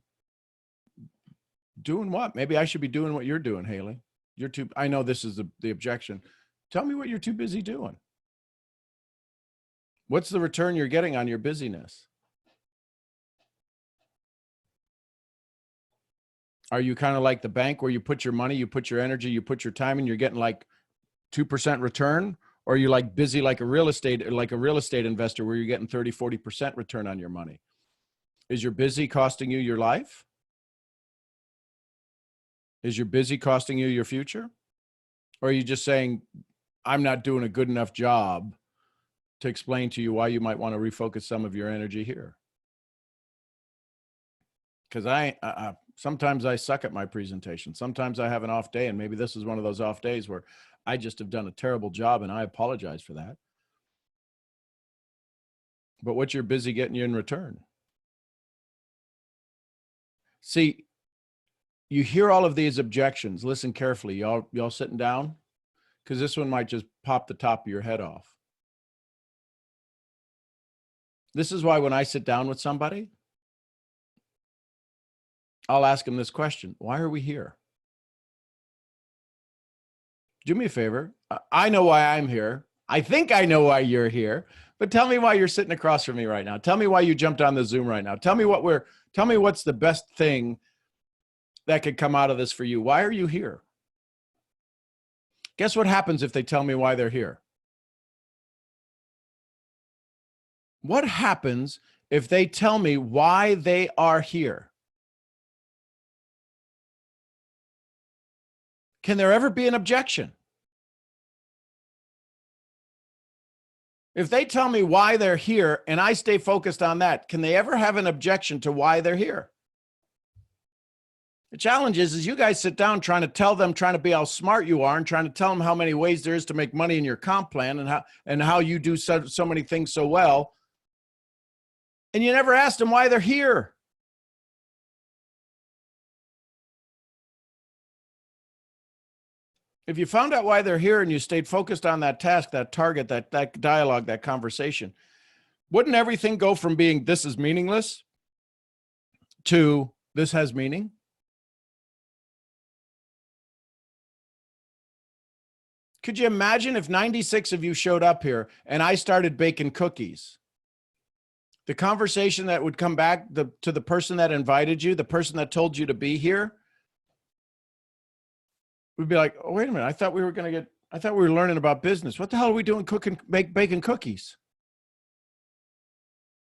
Doing what? Maybe I should be doing what you're doing, Haley. You're too, I know this is the objection. Tell me what you're too busy doing. What's the return you're getting on your busyness? Are you kind of like the bank where you put your money, you put your energy, you put your time, and you're getting like 2% return? Or are you like busy like a real estate investor where you're getting 30, 40% return on your money? Is your busy costing you your life? Is your busy costing you your future? Or are you just saying, I'm not doing a good enough job to explain to you why you might want to refocus some of your energy here? Because sometimes I suck at my presentation. Sometimes I have an off day, and maybe this is one of those off days where I just have done a terrible job, and I apologize for that. But what's your busy getting you in return? See, you hear all of these objections. Listen carefully. Y'all sitting down? Because this one might just pop the top of your head off. This is why when I sit down with somebody, I'll ask them this question: why are we here? Do me a favor. I know why I'm here. I think I know why you're here, but tell me why you're sitting across from me right now. Tell me why you jumped on the Zoom right now. Tell me what's the best thing that could come out of this for you. Why are you here? Guess what happens if they tell me why they're here? What happens if they tell me why they are here? Can there ever be an objection? If they tell me why they're here and I stay focused on that, can they ever have an objection to why they're here? The challenge is you guys sit down trying to be how smart you are and trying to tell them how many ways there is to make money in your comp plan and how you do so many things so well. And you never asked them why they're here. If you found out why they're here and you stayed focused on that task, that target, that dialogue, that conversation, wouldn't everything go from being this is meaningless to this has meaning? Could you imagine if 96 of you showed up here and I started baking cookies? The conversation that would come back to the person that invited you, the person that told you to be here, would be like, oh, wait a minute. I thought we were learning about business. What the hell are we doing baking cookies?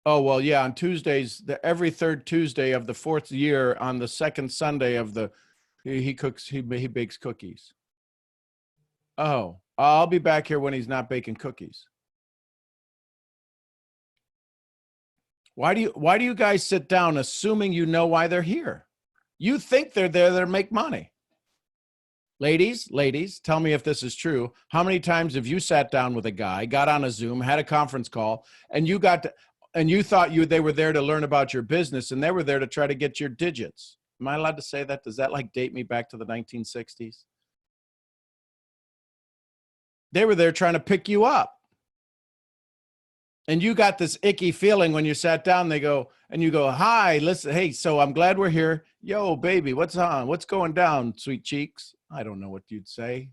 Oh, well, yeah, on Tuesdays, every third Tuesday of the fourth year on the second Sunday of he bakes cookies. Oh, I'll be back here when he's not baking cookies. Why do you guys sit down assuming you know why they're here? You think they're there to make money. Ladies, tell me if this is true. How many times have you sat down with a guy, got on a Zoom, had a conference call, and you thought they were there to learn about your business and they were there to try to get your digits? Am I allowed to say that? Does that like date me back to the 1960s? They were there trying to pick you up. And you got this icky feeling when you sat down, you go, hi, listen, hey, so I'm glad we're here. Yo, baby, what's on? What's going down, sweet cheeks? I don't know what you'd say.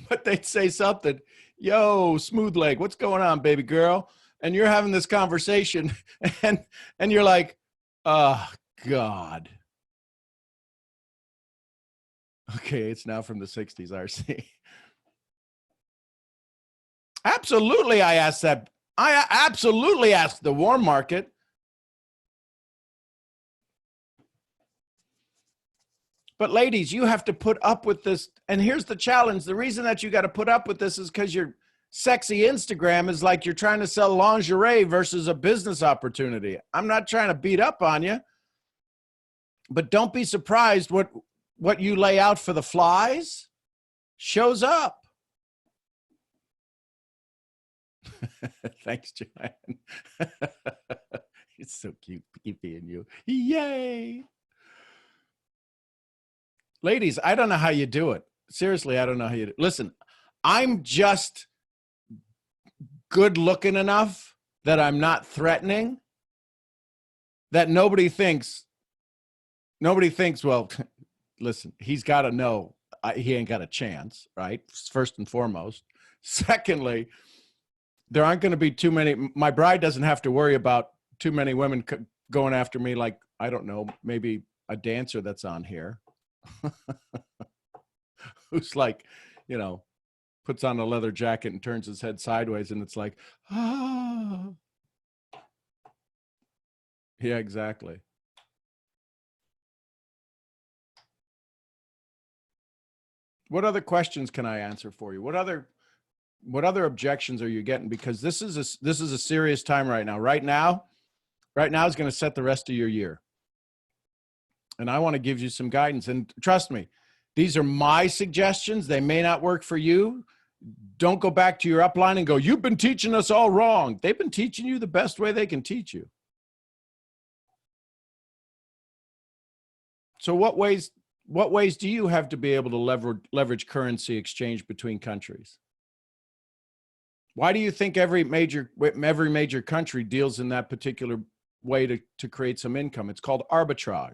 But they'd say something. Yo, smooth leg, what's going on, baby girl? And you're having this conversation and you're like, oh, God. Okay, it's now from the 60s, RC. Absolutely, I asked that. I absolutely asked the warm market. But ladies, you have to put up with this. And here's the challenge. The reason that you got to put up with this is because your sexy Instagram is like you're trying to sell lingerie versus a business opportunity. I'm not trying to beat up on you, but don't be surprised what you lay out for the flies shows up. Thanks, Joanne. It's so cute being you. Yay. Ladies, I don't know how you do it. Seriously, I don't know how you do it. Listen, I'm just good looking enough that I'm not threatening, that nobody thinks, well, listen, he's got to know he ain't got a chance, right? First and foremost. Secondly, there aren't going to be too many. My bride doesn't have to worry about too many women going after me like, I don't know, maybe a dancer that's on here. Who's like, you know, puts on a leather jacket and turns his head sideways and it's like, ah. Yeah, exactly. What other questions can I answer for you? What other objections are you getting? Because this is a serious time right now. Right now is going to set the rest of your year. And I want to give you some guidance. And trust me, these are my suggestions. They may not work for you. Don't go back to your upline and go, you've been teaching us all wrong. They've been teaching you the best way they can teach you. So what ways do you have to be able to leverage currency exchange between countries? Why do you think every major country deals in that particular way to create some income? It's called arbitrage.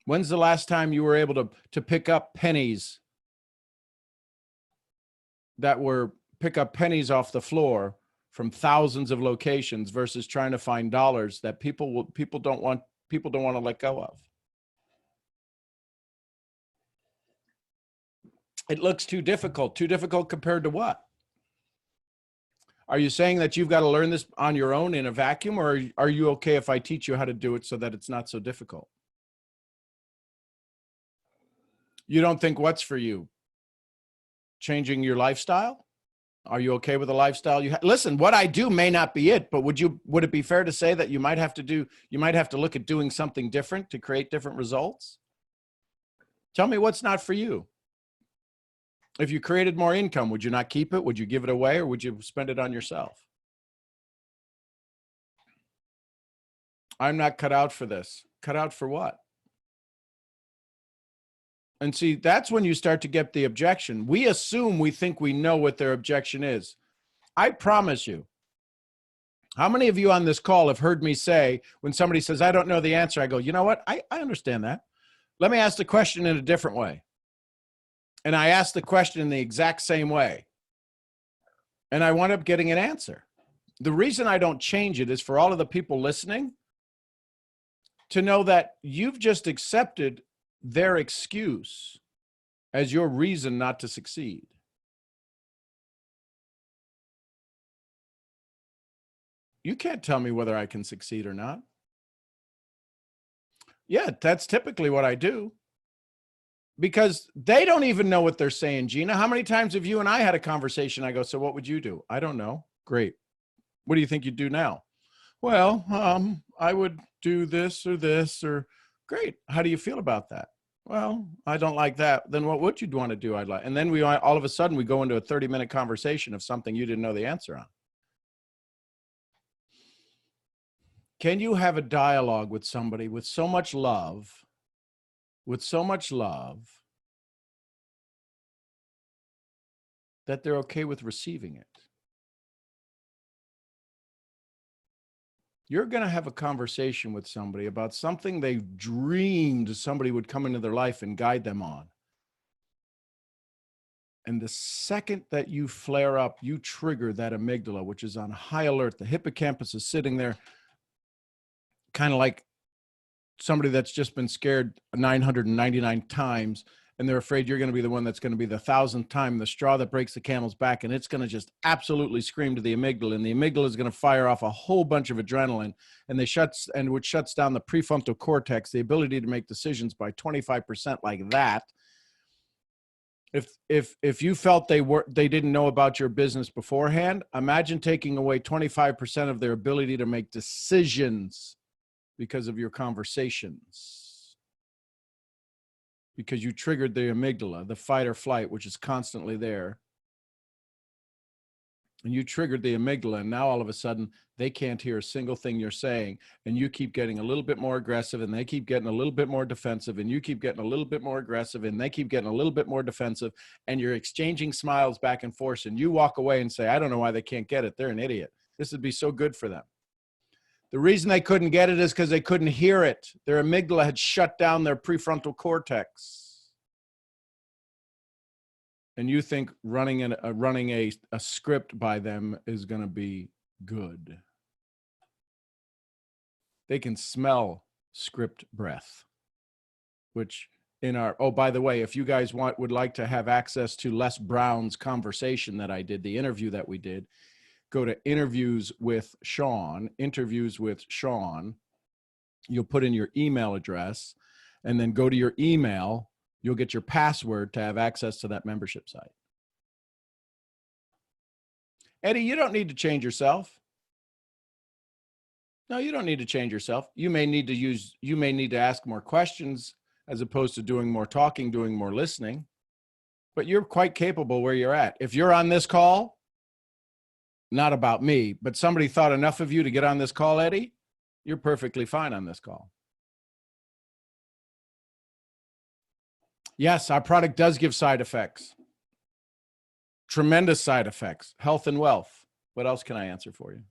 When's the last time you were able to pick up pennies off the floor from thousands of locations versus trying to find dollars that people don't want to let go of? It looks too difficult. Too difficult compared to what? Are you saying that you've got to learn this on your own in a vacuum, or are you okay if I teach you how to do it so that it's not so difficult? You don't think what's for you? Changing your lifestyle? Are you okay with the lifestyle you have? Listen, what I do may not be it, but would it be fair to say that you might have to look at doing something different to create different results? Tell me what's not for you. If you created more income, would you not keep it? Would you give it away, or would you spend it on yourself? I'm not cut out for this. Cut out for what? And see, that's when you start to get the objection. We assume we think we know what their objection is. I promise you. How many of you on this call have heard me say, when somebody says, I don't know the answer, I go, you know what? I understand that. Let me ask the question in a different way. And I ask the question in the exact same way. And I wind up getting an answer. The reason I don't change it is for all of the people listening to know that you've just accepted their excuse as your reason not to succeed. You can't tell me whether I can succeed or not. Yeah, that's typically what I do. Because they don't even know what they're saying, Gina. How many times have you and I had a conversation? I go, so what would you do? I don't know. Great. What do you think you'd do now? Well, I would do this or great. How do you feel about that? Well, I don't like that. Then what would you want to do? I'd like. And then all of a sudden we go into a 30-minute conversation of something you didn't know the answer on. Can you have a dialogue with somebody with so much love, that they're okay with receiving it? You're going to have a conversation with somebody about something they dreamed somebody would come into their life and guide them on. And the second that you flare up, you trigger that amygdala, which is on high alert. The hippocampus is sitting there kind of like somebody that's just been scared 999 times, and they're afraid you're going to be the one that's going to be the 1,000th time the straw that breaks the camel's back, and it's going to just absolutely scream to the amygdala, and the amygdala is going to fire off a whole bunch of adrenaline, which shuts down the prefrontal cortex, the ability to make decisions by 25% like that. If you felt they didn't know about your business beforehand, imagine taking away 25% of their ability to make decisions because of your conversations. Because you triggered the amygdala, the fight or flight, which is constantly there. And you triggered the amygdala, and now all of a sudden they can't hear a single thing you're saying, and you keep getting a little bit more aggressive, and they keep getting a little bit more defensive, and you keep getting a little bit more aggressive, and they keep getting a little bit more defensive, and you're exchanging smiles back and forth, and you walk away and say, I don't know why they can't get it. They're an idiot. This would be so good for them. The reason they couldn't get it is because they couldn't hear it. Their amygdala had shut down their prefrontal cortex. And you think running a script by them is going to be good. They can smell script breath, which in our, oh, by the way, if you guys would like to have access to Les Brown's conversation that I did, the interview that we did, go to interviews with Sean. You'll put in your email address, and then go to your email. You'll get your password to have access to that membership site. Eddie, you don't need to change yourself. No, you don't need to change yourself. You may need to ask more questions as opposed to doing more talking, doing more listening, but you're quite capable where you're at. If you're on this call, not about me, but somebody thought enough of you to get on this call, Eddie, you're perfectly fine on this call. Yes, our product does give side effects. Tremendous side effects, health and wealth. What else can I answer for you?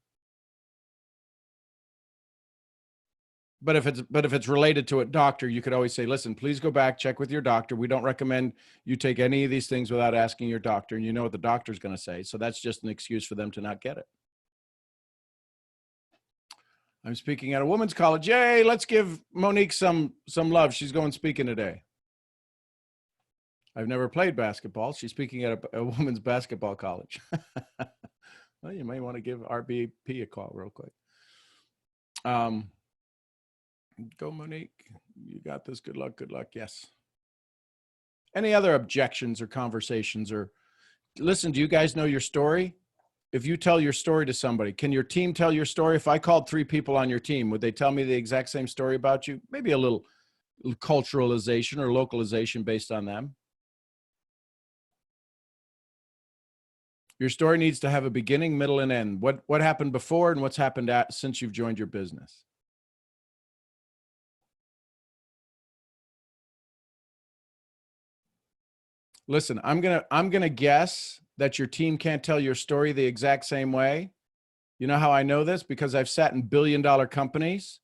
But if it's related to a doctor, you could always say, listen, please go back, check with your doctor. We don't recommend you take any of these things without asking your doctor. And you know what the doctor's going to say. So that's just an excuse for them to not get it. I'm speaking at a women's college. Yay, let's give Monique some love. She's going speaking today. I've never played basketball. She's speaking at a women's basketball college. Well, you may want to give RBP a call real quick. Go, Monique. You got this. Good luck. Good luck. Yes. Any other objections or conversations? Or listen, do you guys know your story? If you tell your story to somebody, can your team tell your story? If I called 3 people on your team, would they tell me the exact same story about you? Maybe a little culturalization or localization based on them. Your story needs to have a beginning, middle, and end. What happened before and what's happened since you've joined your business. Listen, I'm gonna guess that your team can't tell your story the exact same way. You know how I know this? Because I've sat in billion-dollar companies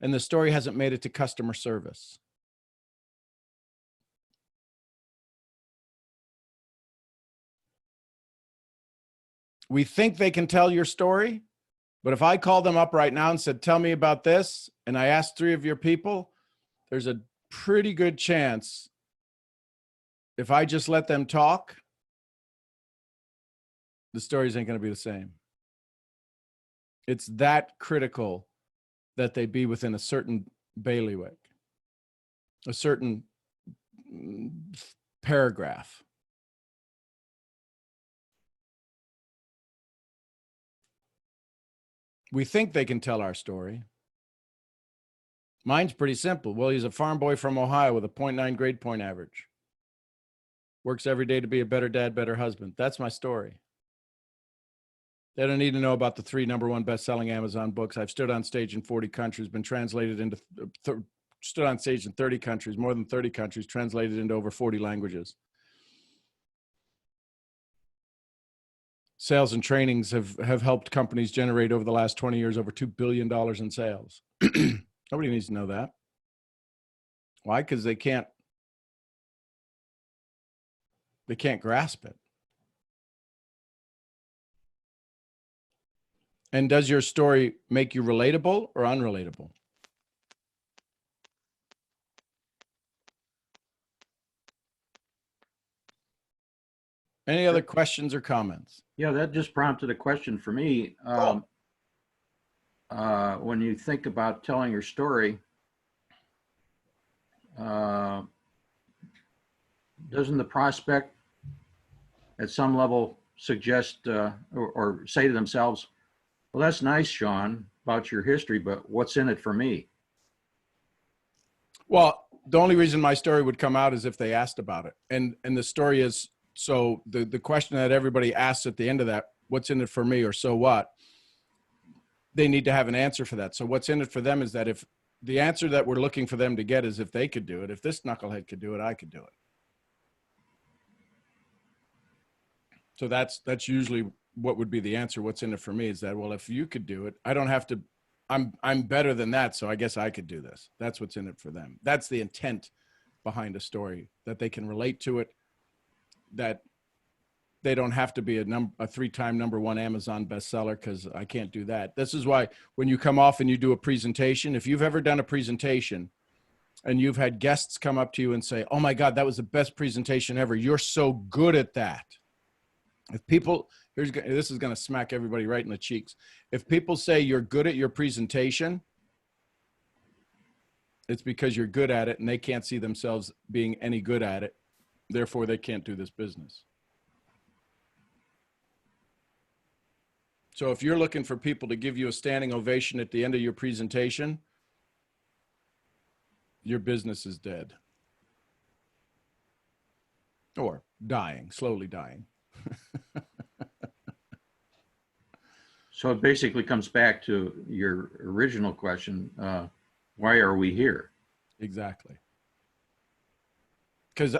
and the story hasn't made it to customer service. We think they can tell your story, but if I called them up right now and said, tell me about this, and I asked 3 of your people, there's a pretty good chance if I just let them talk, the stories ain't going to be the same. It's that critical that they be within a certain bailiwick, a certain paragraph. We think they can tell our story. Mine's pretty simple. Well, he's a farm boy from Ohio with a 0.9 grade point average. Works every day to be a better dad, better husband. That's my story. They don't need to know about the 3 #1 best-selling Amazon books. I've stood on stage in 40 countries, been translated into, stood on stage in 30 countries, more than 30 countries, translated into over 40 languages. Sales and trainings have helped companies generate over the last 20 years over $2 billion in sales. Nobody needs to know that. Why? Because they can't grasp it. And does your story make you relatable or unrelatable? Any other questions or comments? Yeah, that just prompted a question for me. Cool. When you think about telling your story, doesn't the prospect at some level suggest or say to themselves, well, that's nice, Sean, about your history, but what's in it for me? Well, the only reason my story would come out is if they asked about it. And the story is, so the question that everybody asks at the end of that, what's in it for me, or so what? They need to have an answer for that. So what's in it for them is that if the answer that we're looking for them to get is if they could do it, if this knucklehead could do it, I could do it. So that's usually what would be the answer. What's in it for me is that, well, if you could do it, I don't have to, I'm better than that. So I guess I could do this. That's what's in it for them. That's the intent behind a story, that they can relate to it, that they don't have to be a 3-time #1 Amazon bestseller, because I can't do that. This is why when you come off and you do a presentation, if you've ever done a presentation and you've had guests come up to you and say, oh my God, that was the best presentation ever. You're so good at that. If people, this is going to smack everybody right in the cheeks. If people say you're good at your presentation, it's because you're good at it and they can't see themselves being any good at it. Therefore, they can't do this business. So if you're looking for people to give you a standing ovation at the end of your presentation, your business is dead. Or dying, slowly dying. So it basically comes back to your original question, why are we here? Exactly. Because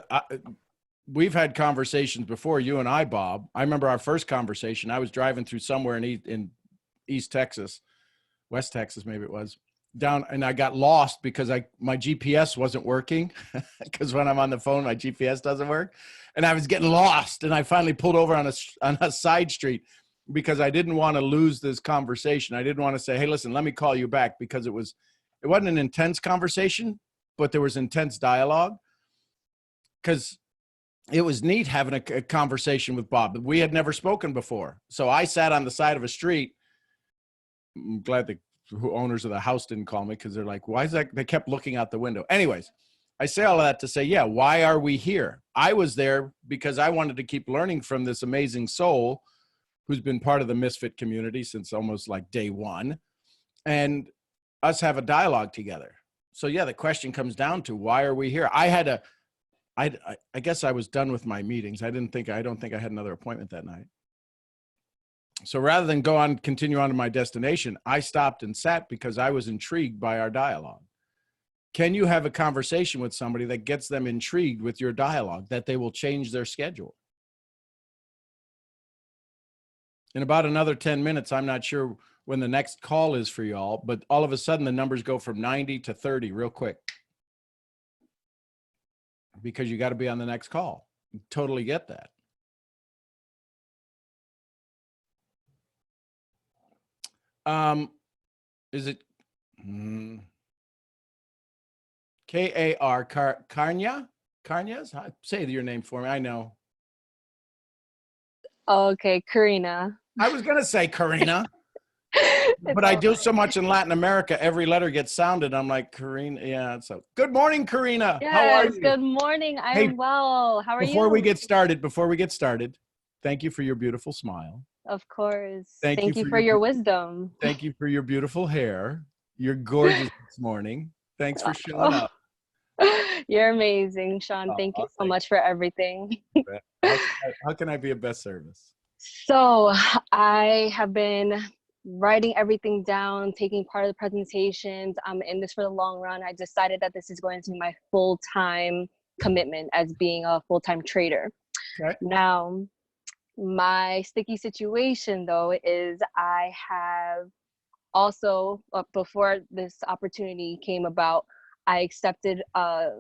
we've had conversations before, you and I, Bob. I remember our first conversation. I was driving through somewhere in East Texas, West Texas, maybe it was, down, and I got lost because my GPS wasn't working. Because when I'm on the phone, my GPS doesn't work, and I was getting lost. And I finally pulled over on a side street because I didn't want to lose this conversation. I didn't want to say, "Hey, listen, let me call you back," because it wasn't an intense conversation, but there was intense dialogue. Because it was neat having a conversation with Bob. We had never spoken before. So I sat on the side of a street. I'm glad the owners of the house didn't call me, because they're like, why is that? They kept looking out the window. Anyways, I say all of that to say, yeah, why are we here? I was there because I wanted to keep learning from this amazing soul who's been part of the Misfit community since almost like day one, and us have a dialogue together. So yeah, the question comes down to, why are we here? I guess I was done with my meetings. I don't think I had another appointment that night. So rather than continue on to my destination, I stopped and sat because I was intrigued by our dialogue. Can you have a conversation with somebody that gets them intrigued with your dialogue, that they will change their schedule? In about another 10 minutes, I'm not sure when the next call is for y'all, but all of a sudden the numbers go from 90 to 30 real quick. Because you got to be on the next call. Totally get that. Is it K-A-R, Karnya? Karnyas? Say your name for me. I know. Okay, Karina. I was going to say Karina. But I do so much in Latin America, every letter gets sounded. I'm like, Karina. Yeah. So good morning, Karina. Yes, how are you? Good morning. I am well. How are you? Before we get started, thank you for your beautiful smile. Of course. Thank you for your wisdom. Thank you for your beautiful hair. You're gorgeous this morning. Thanks for showing up. You're amazing, Sean. Thank you so much for everything. How can I be of best service? So I have been writing everything down, taking part of the presentations. I'm in this for the long run. I decided that this is going to be my full-time commitment as being a full-time trader. Okay. Now, my sticky situation though is I have also, before this opportunity came about, I accepted I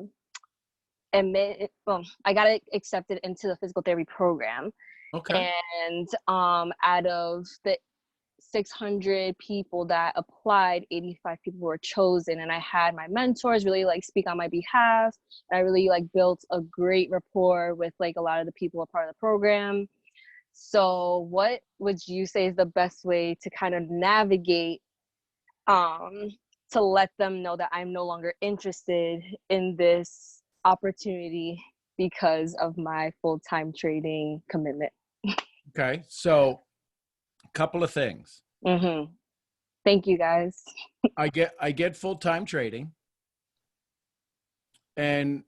got accepted into the physical therapy program. Okay. And out of the 600 people that applied, 85 people were chosen, and I had my mentors really like speak on my behalf. And I really like built a great rapport with like a lot of the people a part of the program. So what would you say is the best way to kind of navigate to let them know that I'm no longer interested in this opportunity because of my full-time trading commitment? Okay. So a couple of things. Mm-hmm. Thank you, guys. I get full-time trading, and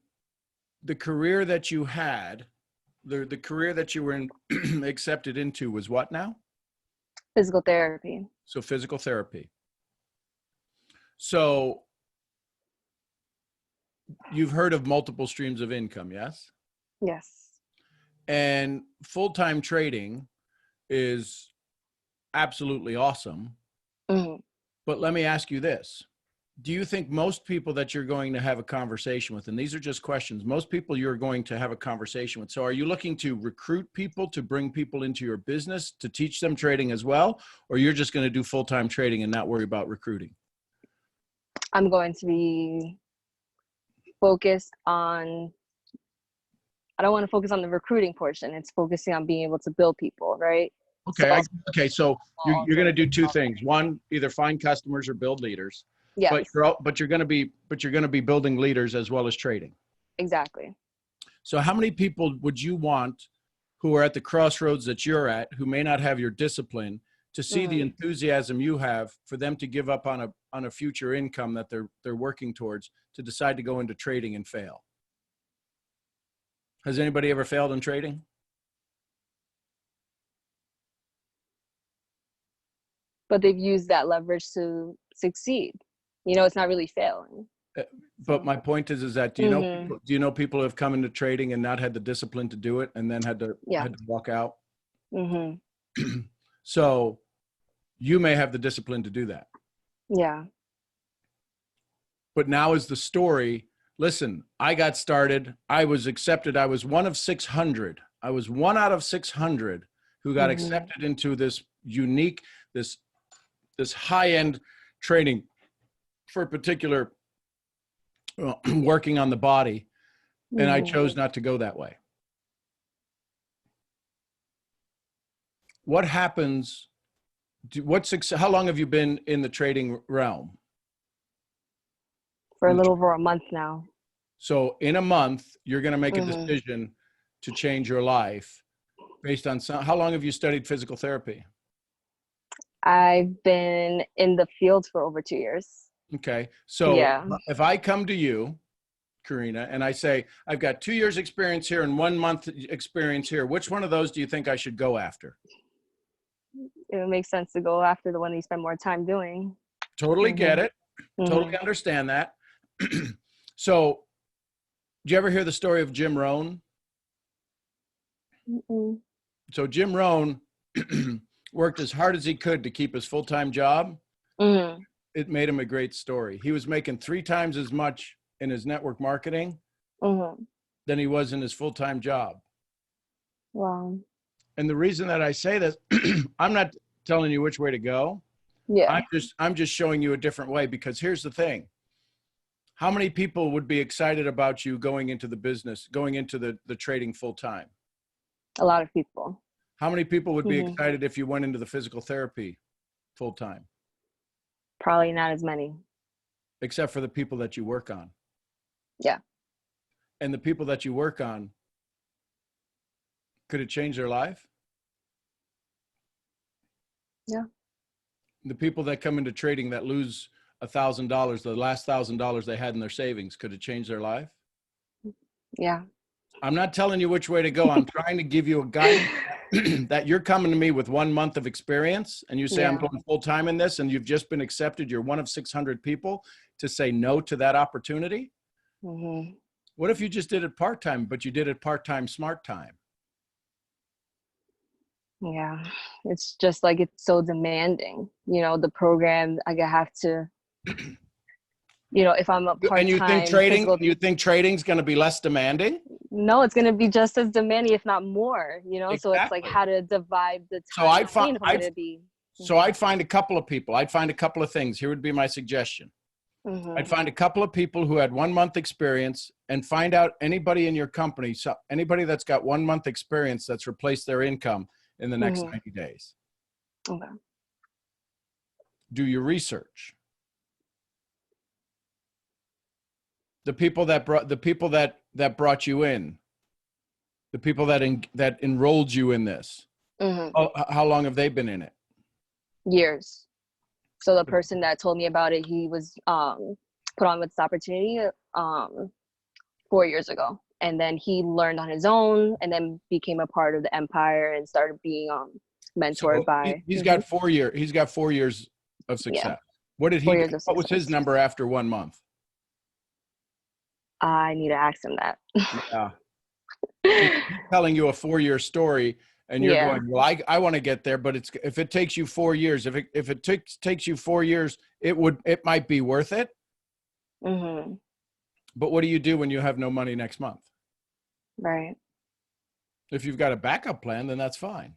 the career that you had, the career that you were in, accepted into was what now? Physical therapy. So physical therapy. So you've heard of multiple streams of income, yes? Yes. And full-time trading is absolutely awesome. Mm-hmm. But let me ask you this. Do you think most people that you're going to have a conversation with, and these are just questions, most people you're going to have a conversation with, so are you looking to recruit people to bring people into your business to teach them trading as well? Or you're just going to do full-time trading and not worry about recruiting? I'm going to be focused on, I don't want to focus on the recruiting portion. It's focusing on being able to build people, right? Okay. So you're going to do two things. One, either find customers or build leaders. Yes. But you're going to be building leaders as well as trading. Exactly. So how many people would you want who are at the crossroads that you're at, who may not have your discipline, to see the enthusiasm you have for them to give up on a future income that they're working towards, to decide to go into trading and fail? Has anybody ever failed in trading? But they've used that leverage to succeed. You know, it's not really failing. But my point is that do you know people who have come into trading and not had the discipline to do it and then had to walk out? Mm-hmm. So you may have the discipline to do that. Yeah. But now is the story. Listen, I got started. I was accepted. I was one of 600. I was one out of 600 who got accepted into this unique, this high-end training for a particular working on the body. And I chose not to go that way. What happens? How long have you been in the trading realm? For a little over a month now. So in a month, you're going to make a decision to change your life based on how long have you studied physical therapy? I've been in the field for over 2 years. Okay. So if I come to you, Karina, and I say, I've got 2 years experience here and 1 month experience here, which one of those do you think I should go after? It would make sense to go after the one you spend more time doing. Totally get it. Totally understand that. So did you ever hear the story of Jim Rohn? So Jim Rohn worked as hard as he could to keep his full-time job. It made him a great story. He was making 3 times as much in his network marketing than he was in his full-time job. Wow. And the reason that I say this, I'm not telling you which way to go. Yeah. I'm just showing you a different way, because here's the thing. How many people would be excited about you going into the business, going into the trading full-time? A lot of people. How many people would be excited if you went into the physical therapy full-time? Probably not as many. Except for the people that you work on. Yeah. And the people that you work on, could it change their life? Yeah. The people that come into trading that lose $1,000, the last $1,000 they had in their savings, could it change their life? Yeah. I'm not telling you which way to go. I'm trying to give you a guide that you're coming to me with 1 month of experience and you say, I'm going full time in this, and you've just been accepted. You're one of 600 people to say no to that opportunity. What if you just did it part-time, but you did it part-time, smart time? Yeah. It's just like, it's so demanding, you know, the program. I have to, you know, if I'm a part-time. And you think trading's going to be less demanding? No, it's going to be just as demanding, if not more, you know? Exactly. So it's like how to divide the time. So I find So I'd find a couple of people. I'd find a couple of things. Here would be my suggestion. I'd find a couple of people who had 1 month experience and find out anybody in your company, so anybody that's got 1 month experience that's replaced their income in the next 90 days. Okay. Do your research. The people that brought you in, the people that enrolled you in this. How long have they been in it? Years. So the person that told me about it, he was put on with this opportunity 4 years ago, and then he learned on his own, and then became a part of the empire and started being mentored So by. He's got 4 years. He's got 4 years of success. Yeah. What did he? 4 years of What was his success. number after 1 month? I need to ask him that. Yeah. He's telling you a 4-year story, and you're Yeah. going, well, I want to get there, but if it takes you 4 years, if it takes you 4 years, it might be worth it. But what do you do when you have no money next month? Right. If you've got a backup plan, then that's fine.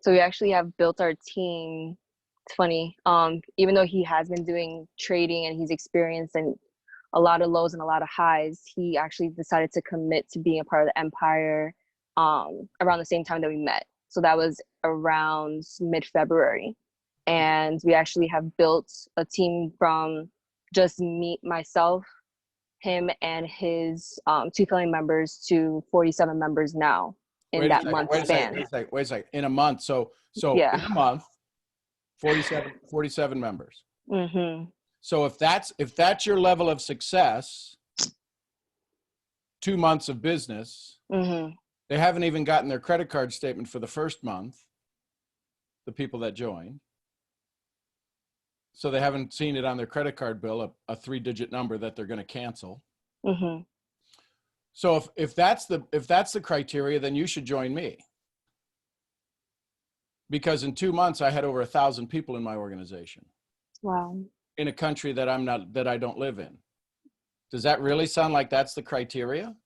So we actually have built our team. It's funny. Even though he has been doing trading and he's experienced in a lot of lows and a lot of highs, he actually decided to commit to being a part of the empire around the same time that we met. So that was around mid-February. And we actually have built a team from just myself, him, and his 2 family members to 47 members now in that month span. Wait a second. In a month. So Yeah. in a month, 47 members. So if that's your level of success, 2 months of business, they haven't even gotten their credit card statement for the first month, the people that join. So they haven't seen it on their credit card bill, a 3-digit number that they're going to cancel. So if that's the criteria, then you should join me. Because in 2 months, I had over 1,000 people in my organization. Wow. In a country that I don't live in. Does that really sound like that's the criteria?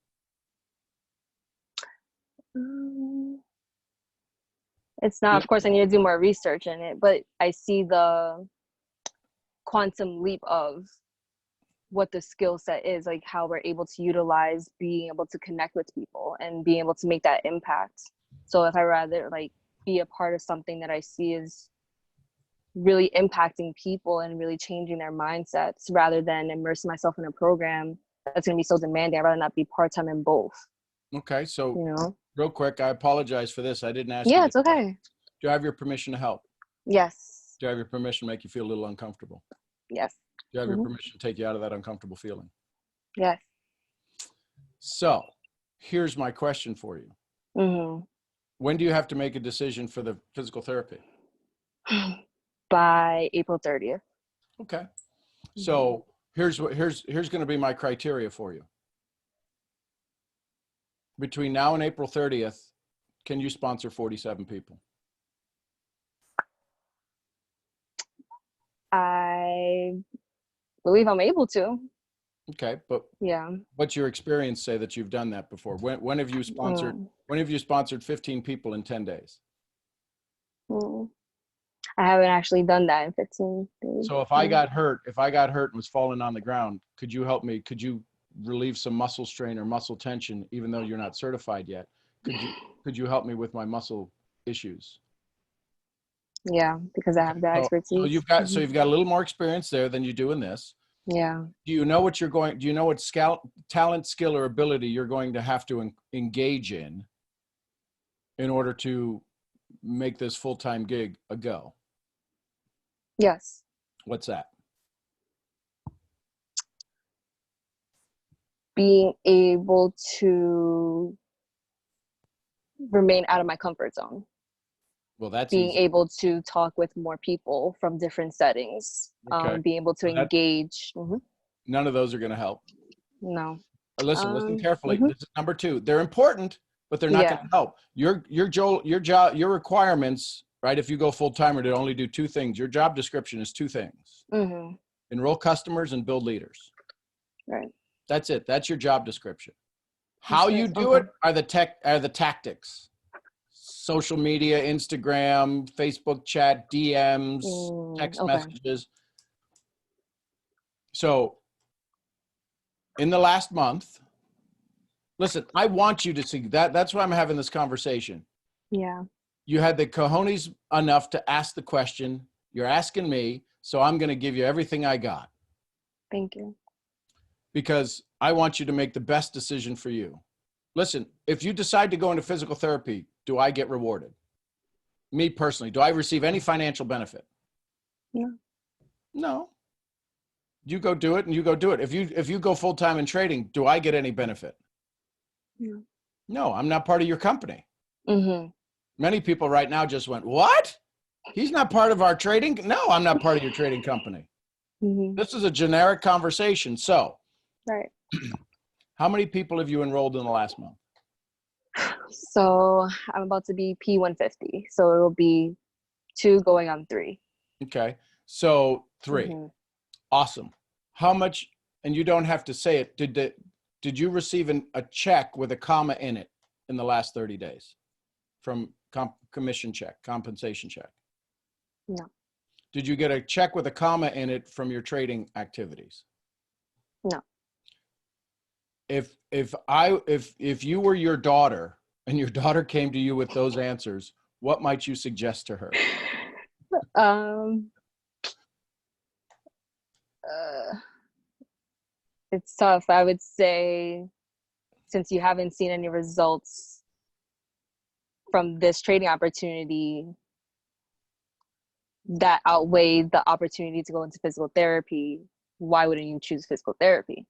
It's not. Of course, I need to do more research in it, but I see the quantum leap of what the skill set is, like how we're able to utilize being able to connect with people and being able to make that impact. So if I rather like be a part of something that I see is really impacting people and really changing their mindsets rather than immersing myself in a program that's going to be so demanding, I'd rather not be part-time in both. Okay, so You know? real quick, I apologize for this. I didn't ask Yeah, you. it's okay. Do I have your permission to help? Yes. Do I have your permission to make you feel a little uncomfortable? Yes. Do I have your permission to take you out of that uncomfortable feeling? Yes. So here's my question for you. When do you have to make a decision for the physical therapy? By April 30th. Okay. So here's going to be my criteria for you. Between now and April 30th, can you sponsor 47 people? I believe I'm able to. Okay, but Yeah. what's your experience say that you've done that before? When have you sponsored 15 people in 10 days? I haven't actually done that in 15 days. So if I got hurt and was falling on the ground, could you help me? Could you relieve some muscle strain or muscle tension, even though you're not certified yet? Could you help me with my muscle issues? Yeah, because I have that expertise. So you've got a little more experience there than you do in this. Yeah. Do you know what talent, skill, or ability you're going to have to engage in order to make this full-time gig a go? Yes. What's that? Being able to remain out of my comfort zone. Well, that's being easy. able to talk with more people from different settings, Okay. being able to engage. None of those are going to help. No. Listen carefully. This is number 2. They're important, but they're not going to help. Your requirements, right? If you go full timer to only do 2 things, your job description is 2 things: enroll customers and build leaders. Right. That's it. That's your job description. How you do it are the tactics. social media, Instagram, Facebook chat, DMs, text Okay. messages. So in the last month, listen, I want you to see that. That's why I'm having this conversation. Yeah. You had the cojones enough to ask the question. You're asking me, so I'm going to give you everything I got Thank you. because I want you to make the best decision for you. Listen, if you decide to go into physical therapy, do I get rewarded? Me personally, do I receive any financial benefit? No. No. You go do it and you go do it. If you go full-time in trading, do I get any benefit? No. No, I'm not part of your company. Mm-hmm. Many people right now just went, what? He's not part of our trading? No, I'm not part of your trading company. Mm-hmm. This is a generic conversation. So Right. how many people have you enrolled in the last month? So I'm about to be P150. So it'll be 2 going on 3. Okay. So 3. Mhm. Awesome. How much, and you don't have to say it, did you receive a check with a comma in it in the last 30 days from commission check, compensation check? No. Did you get a check with a comma in it from your trading activities? No. If you were your daughter and your daughter came to you with those answers, what might you suggest to her? It's tough. I would say, since you haven't seen any results from this trading opportunity that outweigh the opportunity to go into physical therapy, why wouldn't you choose physical therapy?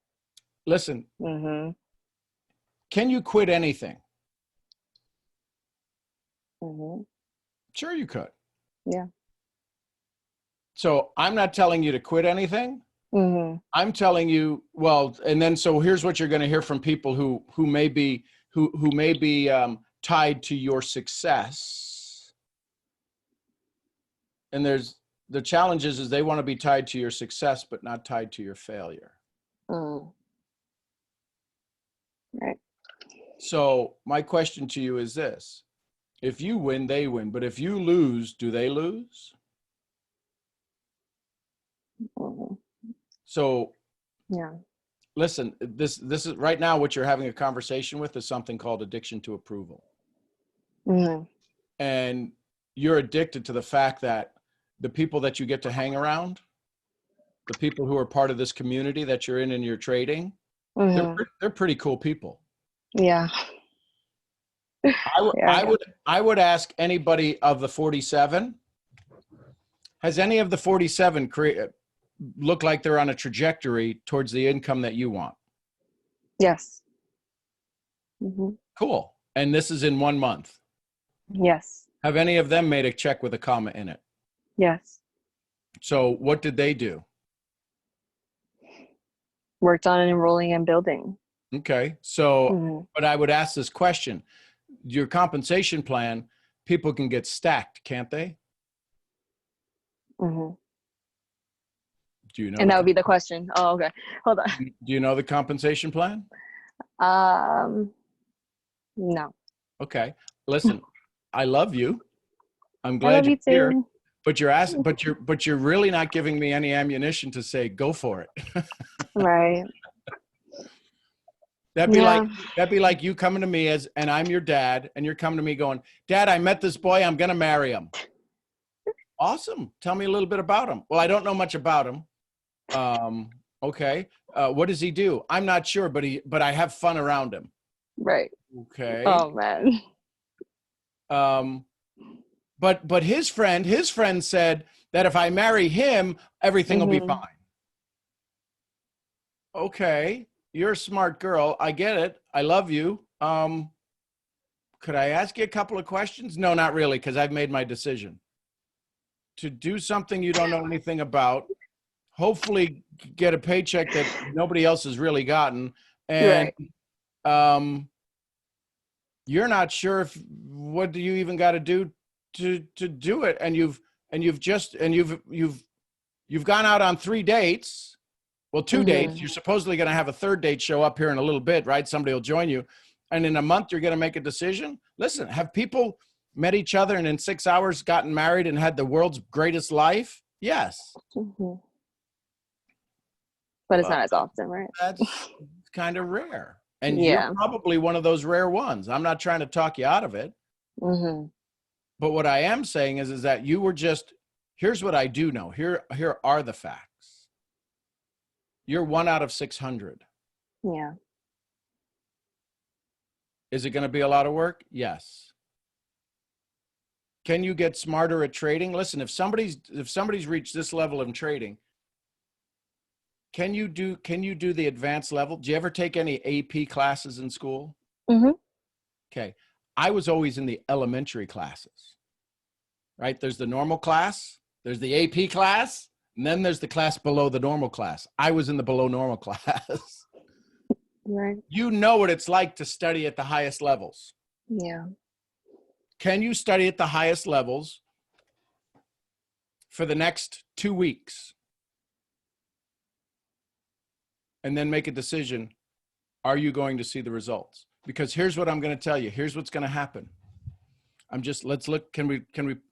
Listen, Mm-hmm. can you quit anything? Mm-hmm. Sure you could. Yeah. So I'm not telling you to quit anything. Mm-hmm. I'm telling you, well, and then so here's what you're going to hear from people who may be tied to your success. And there's the challenge is they want to be tied to your success, but not tied to your failure. Mm. Right. So my question to you is this: if you win, they win, but if you lose, do they lose? Mm-hmm. So Yeah. listen, this is right now what you're having a conversation with is something called addiction to approval. Mm-hmm. And you're addicted to the fact that the people that you get to hang around, the people who are part of this community that you're in your trading, Mm-hmm. they're pretty cool people. Yeah. Yeah. I would ask anybody of the 47, has any of the 47 look like they're on a trajectory towards the income that you want? Yes. Mm-hmm. Cool. And this is in 1 month. Yes. Have any of them made a check with a comma in it? Yes. So what did they do? Worked on enrolling and building. Okay. So, Mm-hmm. but I would ask this question. Your compensation plan, people can get stacked, can't they? Mm-hmm. Do you know? And that would be the question. Oh, okay. Hold on. Do you know the compensation plan? No. Okay. Listen, I love you. I'm I glad love you're you here. too. But you're really not giving me any ammunition to say go for it. Right. That'd Yeah. be like you coming to me and I'm your dad, and you're coming to me going, Dad, I met this boy, I'm gonna marry him. Awesome. Tell me a little bit about him. Well, I don't know much about him. Okay. What does he do? I'm not sure, but I have fun around him. Right. Okay. Oh man. But his friend said that if I marry him, everything will be Mhm. fine. Okay. You're a smart girl. I get it. I love you. Could I ask you a couple of questions? No, not really, because I've made my decision. To do something you don't know anything about, hopefully get a paycheck that nobody else has really gotten, and you're not sure what do you even got to do to do it, and you've gone out on 3 dates. Well, 2 dates. You're supposedly going to have a third date show up here in a little bit, right? Somebody will join you. And in a month, you're going to make a decision. Listen, have people met each other and in 6 hours gotten married and had the world's greatest life? Yes. Hmm. But it's But not as often, right? that's kind of rare. And Yeah. you're probably one of those rare ones. I'm not trying to talk you out of it. Hmm. But what I am saying is that you were just, here's what I do know. Here are the facts. You're 1 out of 600. Yeah. Is it going to be a lot of work? Yes. Can you get smarter at trading? Listen, if somebody's reached this level of trading, can you do the advanced level? Do you ever take any AP classes in school? Hmm. Okay. I was always in the elementary classes, right? There's the normal class, there's the AP class, and then there's the class below the normal class. I was in the below normal class. Right. You know what it's like to study at the highest levels. Yeah. Can you study at the highest levels for the next 2 weeks and then make a decision? Are you going to see the results? Because here's what I'm going to tell you. Here's what's going to happen. Let's look. Can we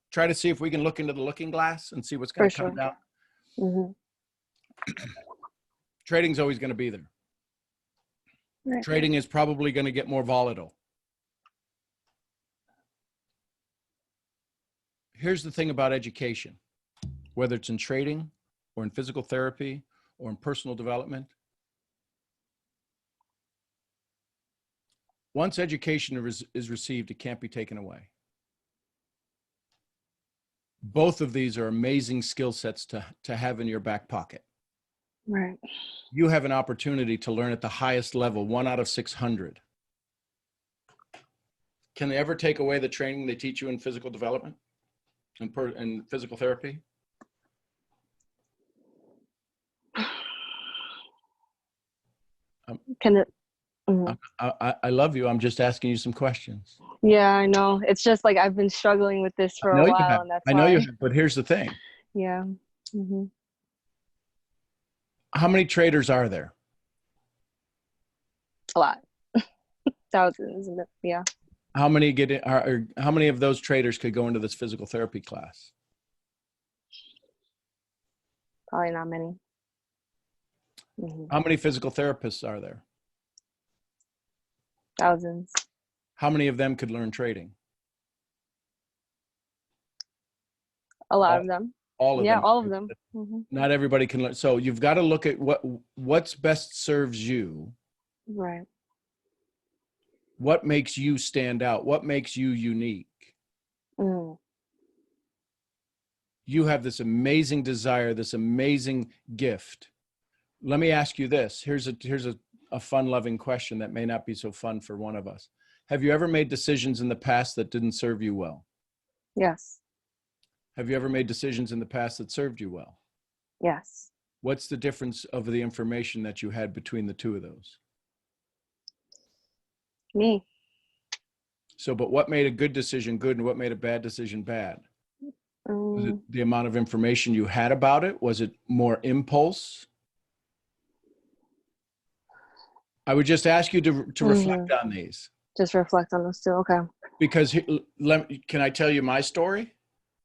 try to see if we can look into the looking glass and see what's going to come down? Hmm. Trading's always going to be there. Right. Trading is probably going to get more volatile. Here's the thing about education, whether it's in trading or in physical therapy or in personal development. Once education is received, it can't be taken away. Both of these are amazing skill sets to have in your back pocket. Right. You have an opportunity to learn at the highest level, 1 out of 600. Can they ever take away the training they teach you in physical development and physical therapy? Can it? Mhm. I love you. I'm just asking you some questions. Yeah, I know. It's just like I've been struggling with this for I know a you while, have. and that's I know why. you have, but here's the thing. Yeah. Hmm. How many traders are there? A lot. Thousands. Yeah. How many get in, or how many of those traders could go into this physical therapy class? Probably not many. Hmm. How many physical therapists are there? Thousands. How many of them could learn trading? A lot of them. All of Yeah, them. all of them. Hmm. Not everybody can learn. So you've got to look at what's best serves you. Right. What makes you stand out? What makes you unique? Mm. You have this amazing desire, this amazing gift. Let me ask you this. Here's a fun-loving question that may not be so fun for one of us. Have you ever made decisions in the past that didn't serve you well? Yes. Have you ever made decisions in the past that served you well? Yes. What's the difference of the information that you had between the two of those? Me. So, but what made a good decision good and what made a bad decision bad? Was it the amount of information you had about it? Was it more impulse? I would just ask you to reflect on these. Just reflect on those two. Okay. Because can I tell you my story?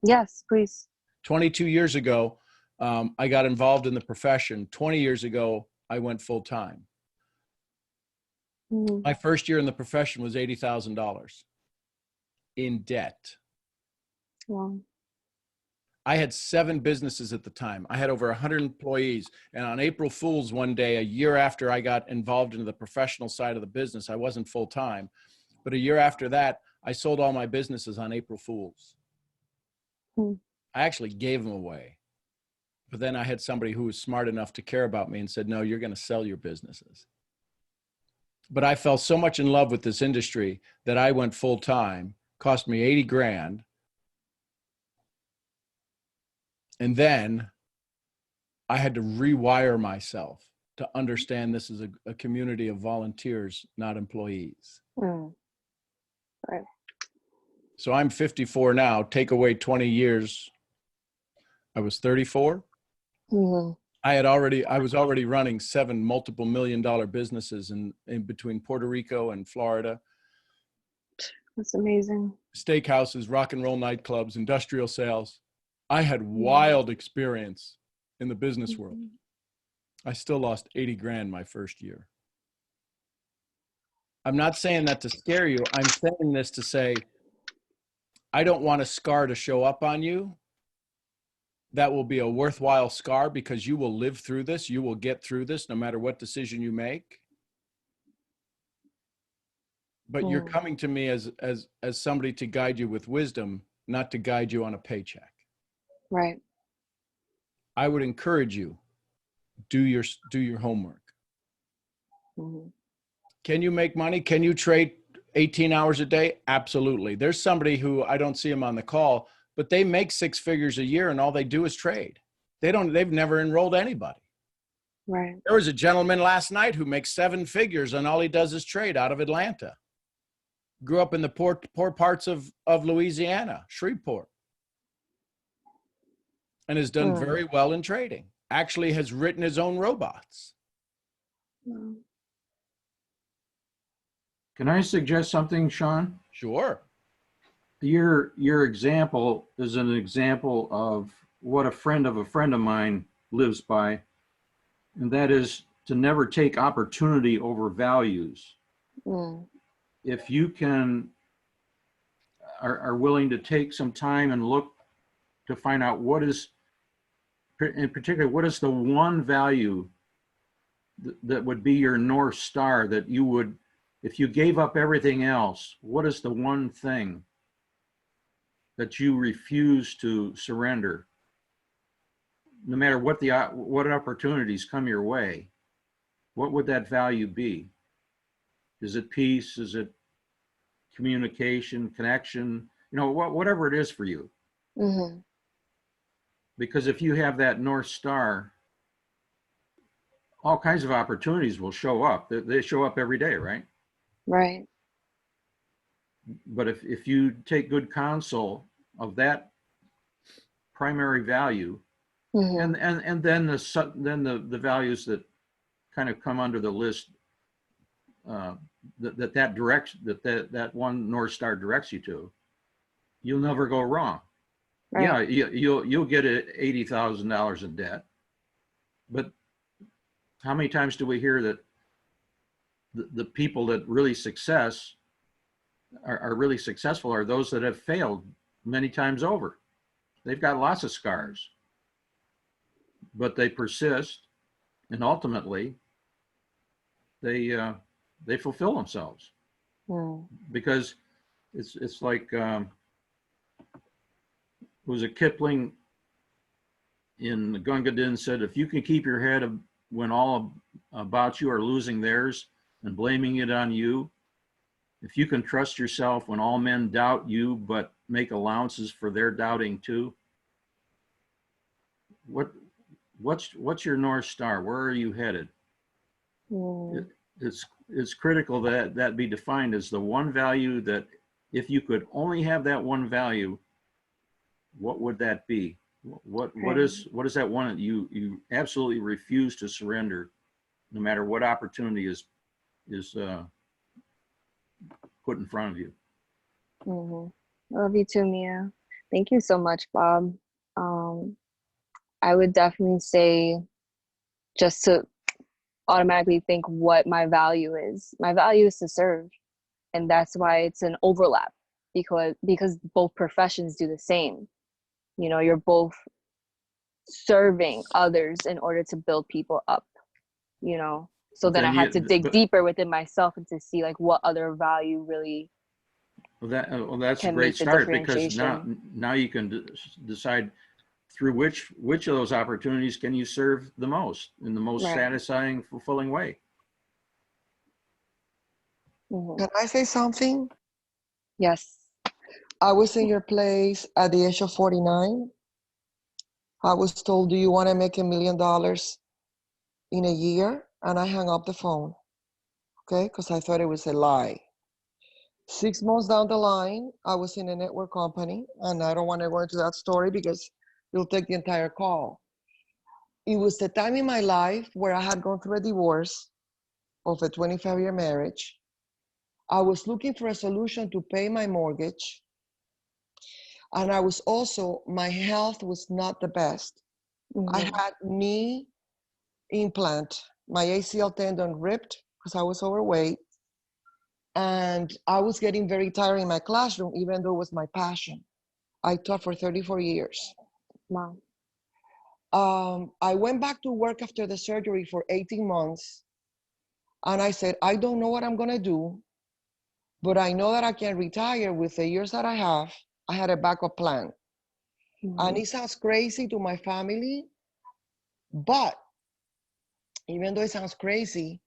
Yes, please. 22 years ago, I got involved in the profession. 20 years ago, I went full time. Mm-hmm. My first year in the profession was $80,000 in debt. Wow. I had 7 businesses at the time. I had over 100 employees. And on April Fool's one day, a year after I got involved into the professional side of the business, I wasn't full time. But a year after that, I sold all my businesses on April Fool's. I actually gave them away. But then I had somebody who was smart enough to care about me and said, no, you're going to sell your businesses. But I fell so much in love with this industry that I went full time, cost me 80 grand. And then I had to rewire myself to understand this is a community of volunteers, not employees. Right. So I'm 54 now. Take away 20 years. I was 34. Mm-hmm. I was already running 7 multiple million-dollar businesses in between Puerto Rico and Florida. That's amazing. steakhouses, rock and roll nightclubs, industrial sales. I had wild experience in the business world. I still lost 80 grand my first year. I'm not saying that to scare you. I'm saying this to say, I don't want a scar to show up on you. That will be a worthwhile scar because you will live through this. You will get through this no matter what decision you make. But you're coming to me as somebody to guide you with wisdom, not to guide you on a paycheck. Right. I would encourage you, do your homework. Mm-hmm. Can you make money? Can you trade 18 hours a day? Absolutely. There's somebody who I don't see them on the call, but they make 6 figures a year and all they do is trade. They've never enrolled anybody. Right. There was a gentleman last night who makes 7 figures and all he does is trade out of Atlanta. Grew up in the poor parts of Louisiana, Shreveport, and has done very well in trading. Actually has written his own robots. Can I suggest something, Sean? Sure. Your example is an example of what a friend of mine lives by, and that is to never take opportunity over values. If you are willing to take some time and look to find out what is, in particular, what is the one value that would be your North Star that you would, if you gave up everything else, what is the one thing that you refuse to surrender, no matter what opportunities come your way? What would that value be? Is it peace? Is it communication, connection? You know, whatever it is for you. Mm-hmm. Because if you have that North Star, all kinds of opportunities will show up. They show up every day, right? Right. But if you take good counsel of that primary value, and then the values that kind of come under the list, that one North Star directs you to, you'll never go wrong. Right. Yeah, you'll get $80,000 in debt, but how many times do we hear that the people that really are really successful are those that have failed many times over? They've got lots of scars, but they persist, and ultimately they fulfill themselves. Because it's like was it Kipling in the Gunga Din said, if you can keep your head when all about you are losing theirs and blaming it on you, if you can trust yourself when all men doubt you but make allowances for their doubting too, what's your North Star? Where are you headed? It's critical that be defined as the one value that, if you could only have that one value, what would that be? What is that one that you absolutely refuse to surrender, no matter what opportunity is put in front of you? I love you too, Mia. Thank you so much, Bob. I would definitely say, just to automatically think what my value is. My value is to serve, and that's why it's an overlap, because both professions do the same. You know, you're both serving others in order to build people up, you know. So then I had to dig deeper within myself and to see like what other value really. Well, that's a great start, because now you can decide through which of those opportunities can you serve the most in the most satisfying, fulfilling way. Can I say something? Yes. I was in your place at the age of 49. I was told, do you want to make $1 million in a year? And I hung up the phone, okay? Because I thought it was a lie. 6 months down the line, I was in a network company, and I don't want to go into that story because it'll take the entire call. It was the time in my life where I had gone through a divorce of a 25-year marriage. I was looking for a solution to pay my mortgage, And I was also, my health was not the best. I Mhm. had knee implant, my ACL tendon ripped because I was overweight. And I was getting very tired in my classroom, even though it was my passion. I taught for 34 years. Wow. I went back to work after the surgery for 18 months. And I said, I don't know what I'm going to do, but I know that I can retire with the years that I have. I had a backup plan. And Mhm. it sounds crazy to my family, but even though it sounds crazy,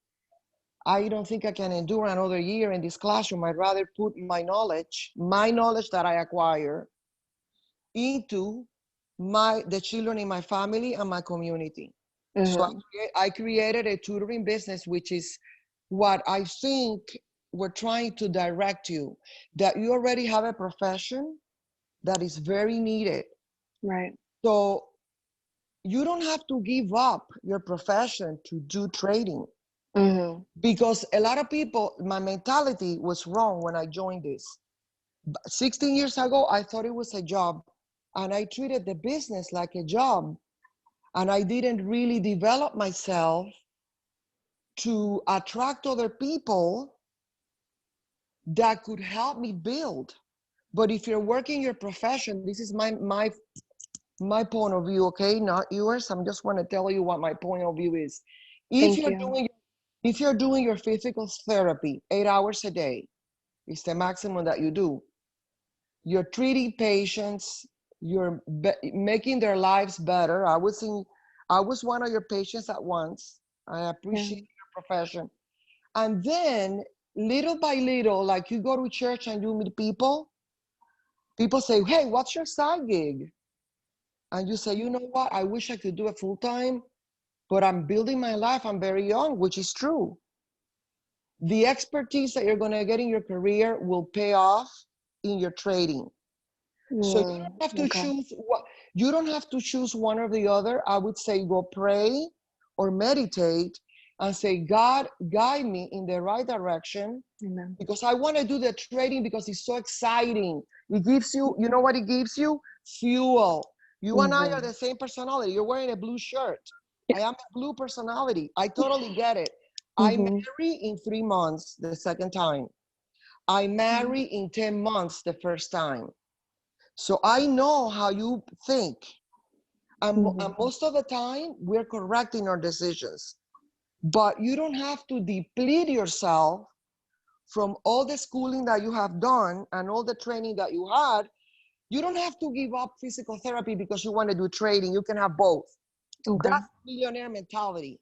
I don't think I can endure another year in this classroom. I'd rather put my knowledge that I acquire, into the children in my family and my community. So Mhm. I created a tutoring business, which is what I think we're trying to direct you, that you already have a profession that is very needed. Right. So you don't have to give up your profession to do trading, Mhm. because a lot of people, my mentality was wrong when I joined this. 16 years ago, I thought it was a job, and I treated the business like a job, and I didn't really develop myself to attract other people that could help me build. But if you're working your profession, this is my point of view, okay, not yours. I'm just want to tell you what my point of view is. If Thank you're you. doing your physical therapy 8 hours a day, it's the maximum that you do. You're treating patients, you're making their lives better. I was one of your patients at once. I Yeah. appreciate your profession. And then little by little, like you go to church and you meet people say, hey, what's your side gig? And you say, you know what? I wish I could do it full time, but I'm building my life. I'm very young, which is true. The expertise that you're going to get in your career will pay off in your trading. So you don't have to Okay. choose you don't have to choose one or the other. I would say go pray or meditate and say, God, guide me in the right direction, Amen. because I want to do the trading because it's so exciting. It gives you, you know what it gives you? Fuel. You and I are the same personality. You're wearing a blue shirt. I am a blue personality. I totally get it. I Mhm. marry in 3 months the second time. I marry in 10 months the first time. So I know how you think. And most of the time, we're correct in our decisions. But you don't have to deplete yourself from all the schooling that you have done and all the training that you had. You don't have to give up physical therapy because you want to do trading. You can have both. Okay. That's millionaire mentality.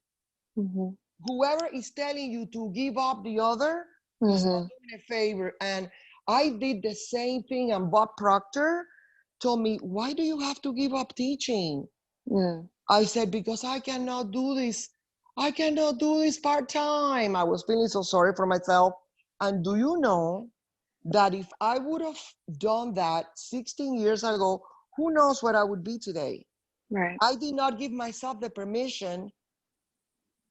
Mhm. Whoever is telling you to give up the other is not Mhm. doing a favor. And I did the same thing, and Bob Proctor told me, why do you have to give up teaching? Mm. I said, because I cannot do this. I cannot do this part-time. I was feeling so sorry for myself. And do you know that if I would have done that 16 years ago, who knows what I would be today? Right. I did not give myself the permission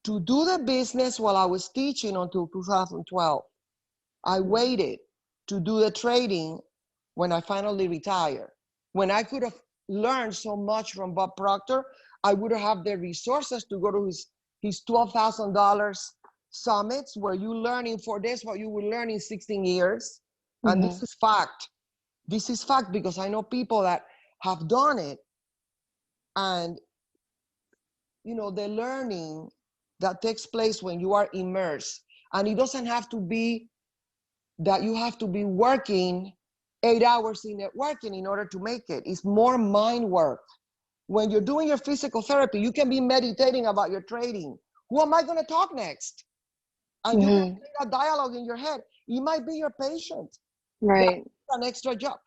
to do the business while I was teaching until 2012. I waited to do the trading when I finally retired. When I could have learned so much from Bob Proctor, I would have the resources to go to his $12,000 summits where you learn in 4 days what you will learn in 16 years. And this is fact. This is fact because I know people that have done it, and the learning that takes place when you are immersed. And it doesn't have to be that you have to be working 8 hours in networking in order to make it. It's more mind work. When you're doing your physical therapy, you can be meditating about your trading. Who am I going to talk next? And you can Mhm. create a dialogue in your head. It might be your patient. That's Right. an extra job.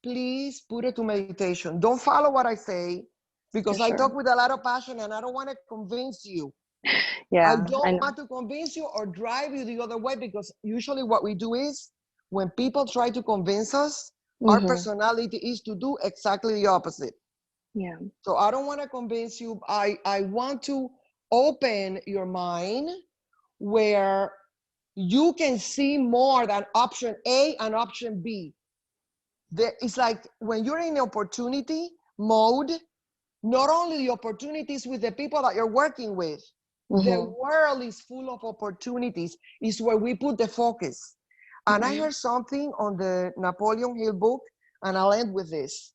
Please put it to meditation. Don't follow what I say, For because I sure. talk with a lot of passion and I don't want to convince you. I Yeah. I don't know. want to convince you or drive you the other way, because usually what we do is when people try to convince us, our Mhm. personality is to do exactly the opposite. Yeah. So I don't want to convince you. I want to open your mind where you can see more than option A and option B. It's like when you're in opportunity mode, not only the opportunities with the people that you're working with, the world is full of opportunities. Is where we put the focus. And I heard something on the Napoleon Hill book, and I'll end with this.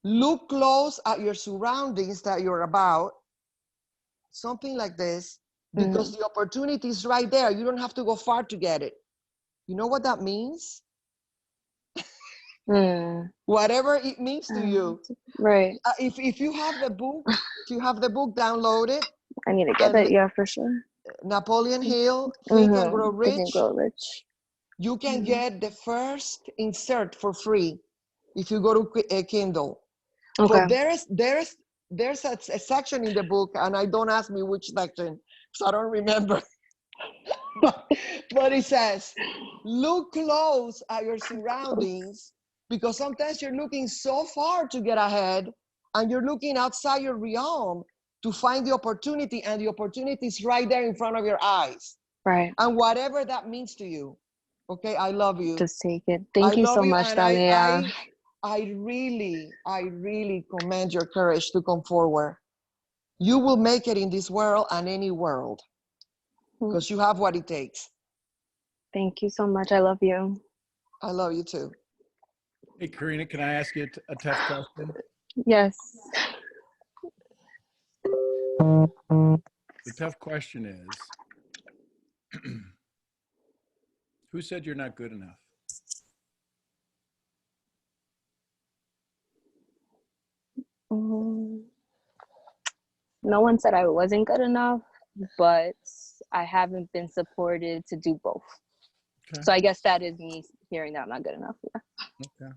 Look close at your surroundings that you're about, something like this, because the opportunity is right there. You don't have to go far to get it. You know what that means? Whatever it means to you. Right. If you have the book, download it. I need to get that. Yeah, for sure. Napoleon Hill, Think and Grow Think and Rich. Grow Rich. You can get the first insert for free if you go to Kindle. Okay. But there's a section in the book, and I don't ask me which section, because I don't remember. but it says, look close at your surroundings, because sometimes you're looking so far to get ahead, and you're looking outside your realm to find the opportunity, and the opportunity is right there in front of your eyes. Right. And whatever that means to you. Okay, I love you. Just take it. Thank you so much, Dalia. I really commend your courage to come forward. You will make it in this world and any world, because you have what it takes. Thank you so much. I love you. I love you too. Hey, Karina, can I ask you a tough question? Yes. The tough question is, who said you're not good enough? No one said I wasn't good enough, but I haven't been supported to do both. Okay. So I guess that is me hearing that I'm not good enough. Yeah.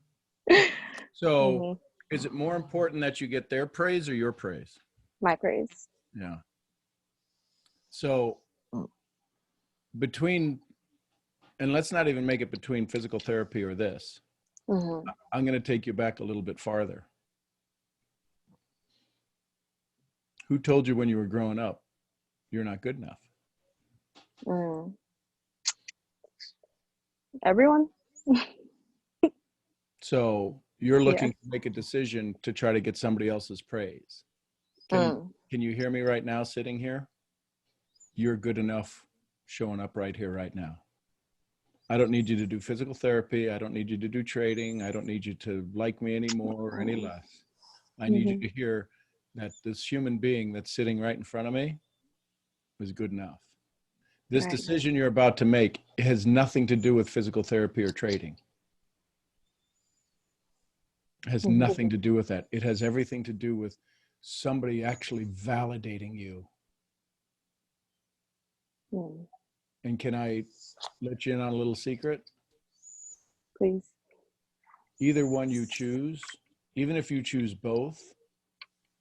Okay. So is it more important that you get their praise or your praise? My praise. Yeah. So between, and let's not even make it between physical therapy or this. I'm going to take you back a little bit farther. Who told you when you were growing up you're not good enough? Everyone. So you're looking to make a decision to try to get somebody else's praise. Can you hear me right now sitting here? You're good enough showing up right here, right now. I don't need you to do physical therapy. I don't need you to do trading. I don't need you to like me anymore or any less. I need you to hear that this human being that's sitting right in front of me is good enough. This decision you're about to make has nothing to do with physical therapy or trading. It has nothing to do with that. It has everything to do with somebody actually validating you. And can I let you in on a little secret? Please. Either one you choose, even if you choose both,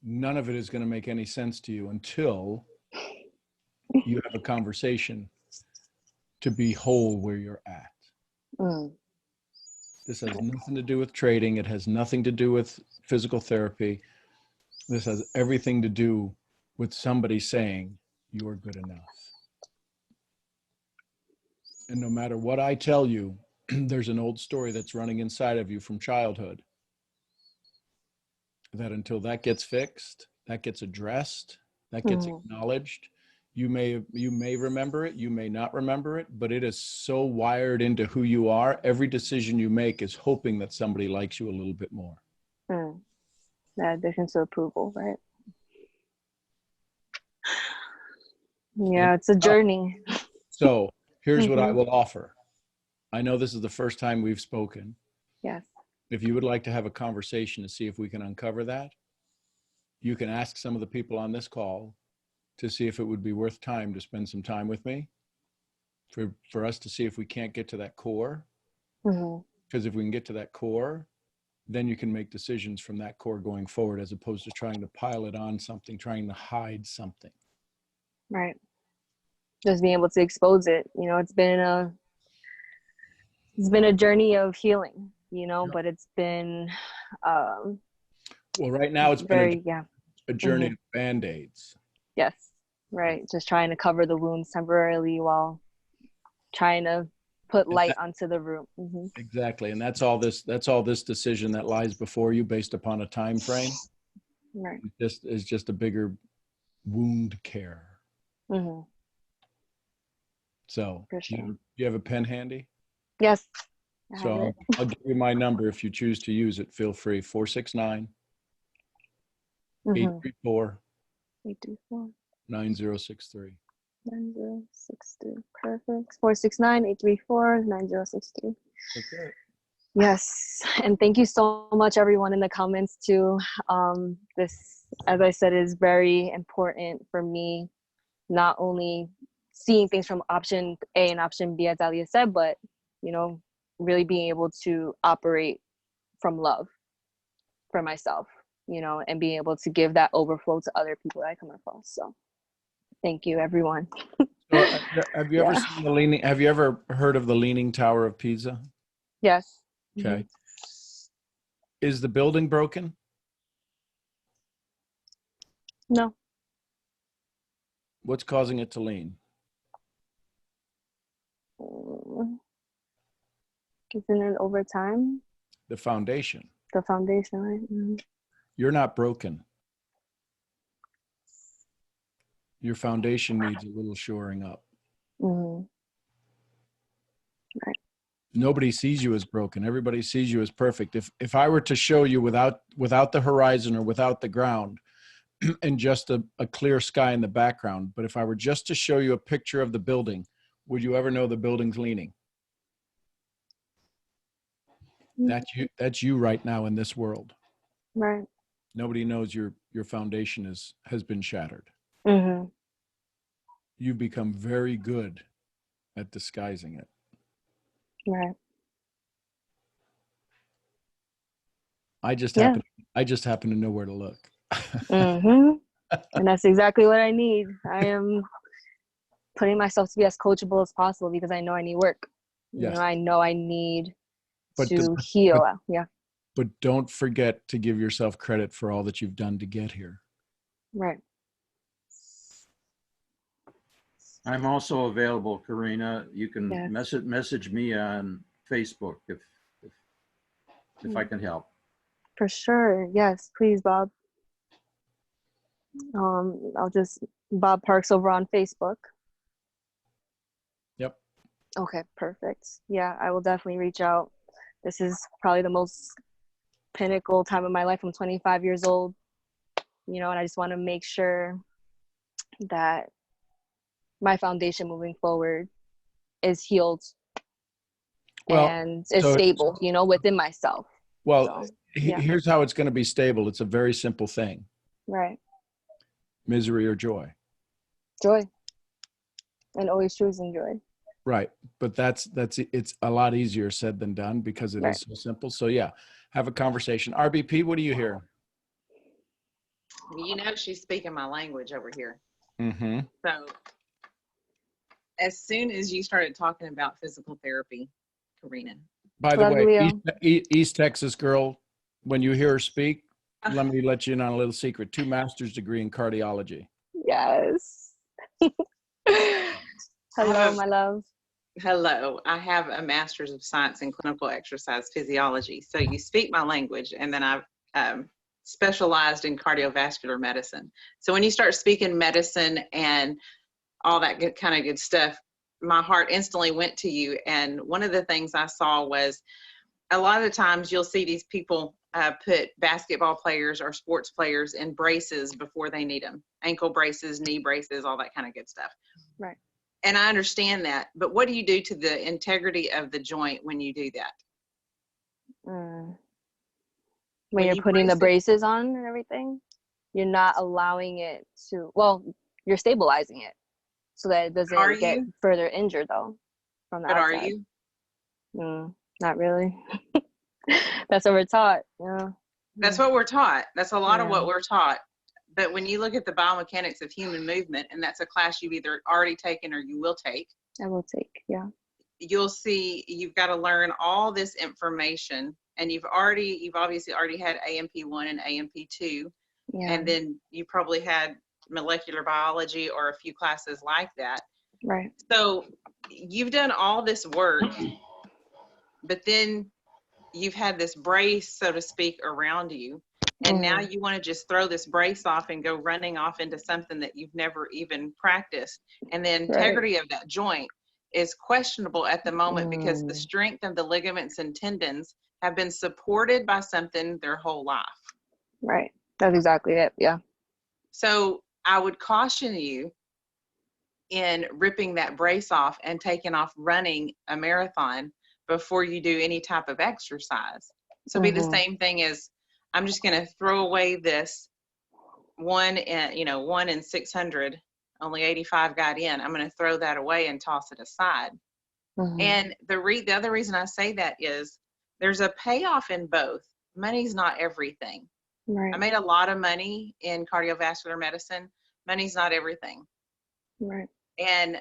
none of it is going to make any sense to you until you have a conversation to be whole where you're at. This has nothing to do with trading. It has nothing to do with physical therapy. This has everything to do with somebody saying you are good enough. And no matter what I tell you, there's an old story that's running inside of you from childhood that until that gets fixed, that gets addressed, that gets acknowledged, you may remember it, you may not remember it, but it is so wired into who you are. Every decision you make is hoping that somebody likes you a little bit more. That addition to approval, right? Yeah, it's a journey. So here's what I will offer. I know this is the first time we've spoken. Yes. If you would like to have a conversation to see if we can uncover that, you can ask some of the people on this call to see if it would be worth time to spend some time with me for us to see if we can't get to that core. Because if we can get to that core, then you can make decisions from that core going forward, as opposed to trying to pile it on something, trying to hide something. Right. Just being able to expose it. You know, it's been a journey of healing, you know, but it's been well, right now it's very, been a journey of Band-Aids. Yes. Right. Just trying to cover the wounds temporarily while trying to put And light that- onto the room. exactly. And that's all this decision that lies before you based upon a time frame. Right. Is just a bigger wound care. Hmm. So For do sure. you have a pen handy? Yes. I So have it. I'll give you my number. If you choose to use it, feel free. 469 Mhm. 834 834 9063. 9063. Perfect. 469-834-9063. That's it. Yes. And thank you so much, everyone in the comments too. This, as I said, is very important for me, not only seeing things from option A and option B, as Alia said, but, you know, really being able to operate from love for myself, you know, and being able to give that overflow to other people that I come across. So thank you, everyone. So, have you ever Yeah. seen the leaning? Have you ever heard of the Leaning Tower of Pisa? Yes. Okay. Is the building broken? No. What's causing it to lean? Isn't it over time? The foundation. The foundation, right? You're not broken. Your foundation needs a little shoring up. Mm-hmm. Nobody sees you as broken. Everybody sees you as perfect. If I were to show you without the horizon or without the ground and just a clear sky in the background, but if I were just to show you a picture of the building, would you ever know the building's leaning? That's you right now in this world. Right. Nobody knows your foundation has been shattered. Mm-hmm. You've become very good at disguising it. Right. I just Yeah. happen to know where to look. Mm-hmm. And that's exactly what I need. I am putting myself to be as coachable as possible because I know I need work. You Yes. know, I know I need But to heal. Yeah. But don't forget to give yourself credit for all that you've done to get here. Right. I'm also available, Karina. You can Yes. message me on Facebook if I can help. For sure. Yes, please, Bob. I'll just Bob Parks over on Facebook. Yep. Okay, perfect. Yeah, I will definitely reach out. This is probably the most pinnacle time of my life. I'm 25 years old, you know, and I just want to make sure that my foundation moving forward is healed Well, and is so- stable, you know, within myself. Well, So, yeah. here's how it's going to be stable. It's a very simple thing. Right. Misery or joy. Joy. And always choosing joy. Right. But it's a lot easier said than done because it Right. is so simple. So yeah, have a conversation. RBP, what do you hear? You know, she's speaking my language over here. Mm-hmm. So as soon as you started talking about physical therapy, Karina. By the Love way, Leo. East Texas girl, when you hear her speak, let me let you in on a little secret. 2 master's degree in cardiology. Yes. Hello, my love. Hello, I have a master's of science in clinical exercise physiology. So you speak my language, and then I've specialized in cardiovascular medicine. So when you start speaking medicine and all that good kind of good stuff, my heart instantly went to you. And one of the things I saw was a lot of the times you'll see these people put basketball players or sports players in braces before they need them. Ankle braces, knee braces, all that kind of good stuff. Right. And I understand that, but what do you do to the integrity of the joint when you do that? When When you're you putting the brace braces on and everything, you're not allowing it to, well, you're stabilizing it so that it doesn't Are get you? further injured though from the But are outside. you? Not really. That's what we're taught. Yeah. That's what we're taught. That's a lot of Yeah. what we're taught. But when you look at the biomechanics of human movement, and that's a class you've either already taken or you will take, I will take. Yeah. you'll see you've got to learn all this information, and you've obviously already had AMP1 and AMP2, Yeah. and then you probably had molecular biology or a few classes like that. Right. So you've done all this work, but then you've had this brace, so to speak, around you. And now you want to just throw this brace off and go running off into something that you've never even practiced. And the integrity of that joint is questionable at the moment because the strength of the ligaments and tendons have been supported by something their whole life. Right. That's exactly it. Yeah. So I would caution you in ripping that brace off and taking off running a marathon before you do any type of exercise. So be the same thing as, I'm just going to throw away this 1 in 600, only 85 got in. I'm going to throw that away and toss it aside. And the other reason I say that is there's a payoff in both. Money's not everything. Right. I made a lot of money in cardiovascular medicine. Money's not everything. Right. And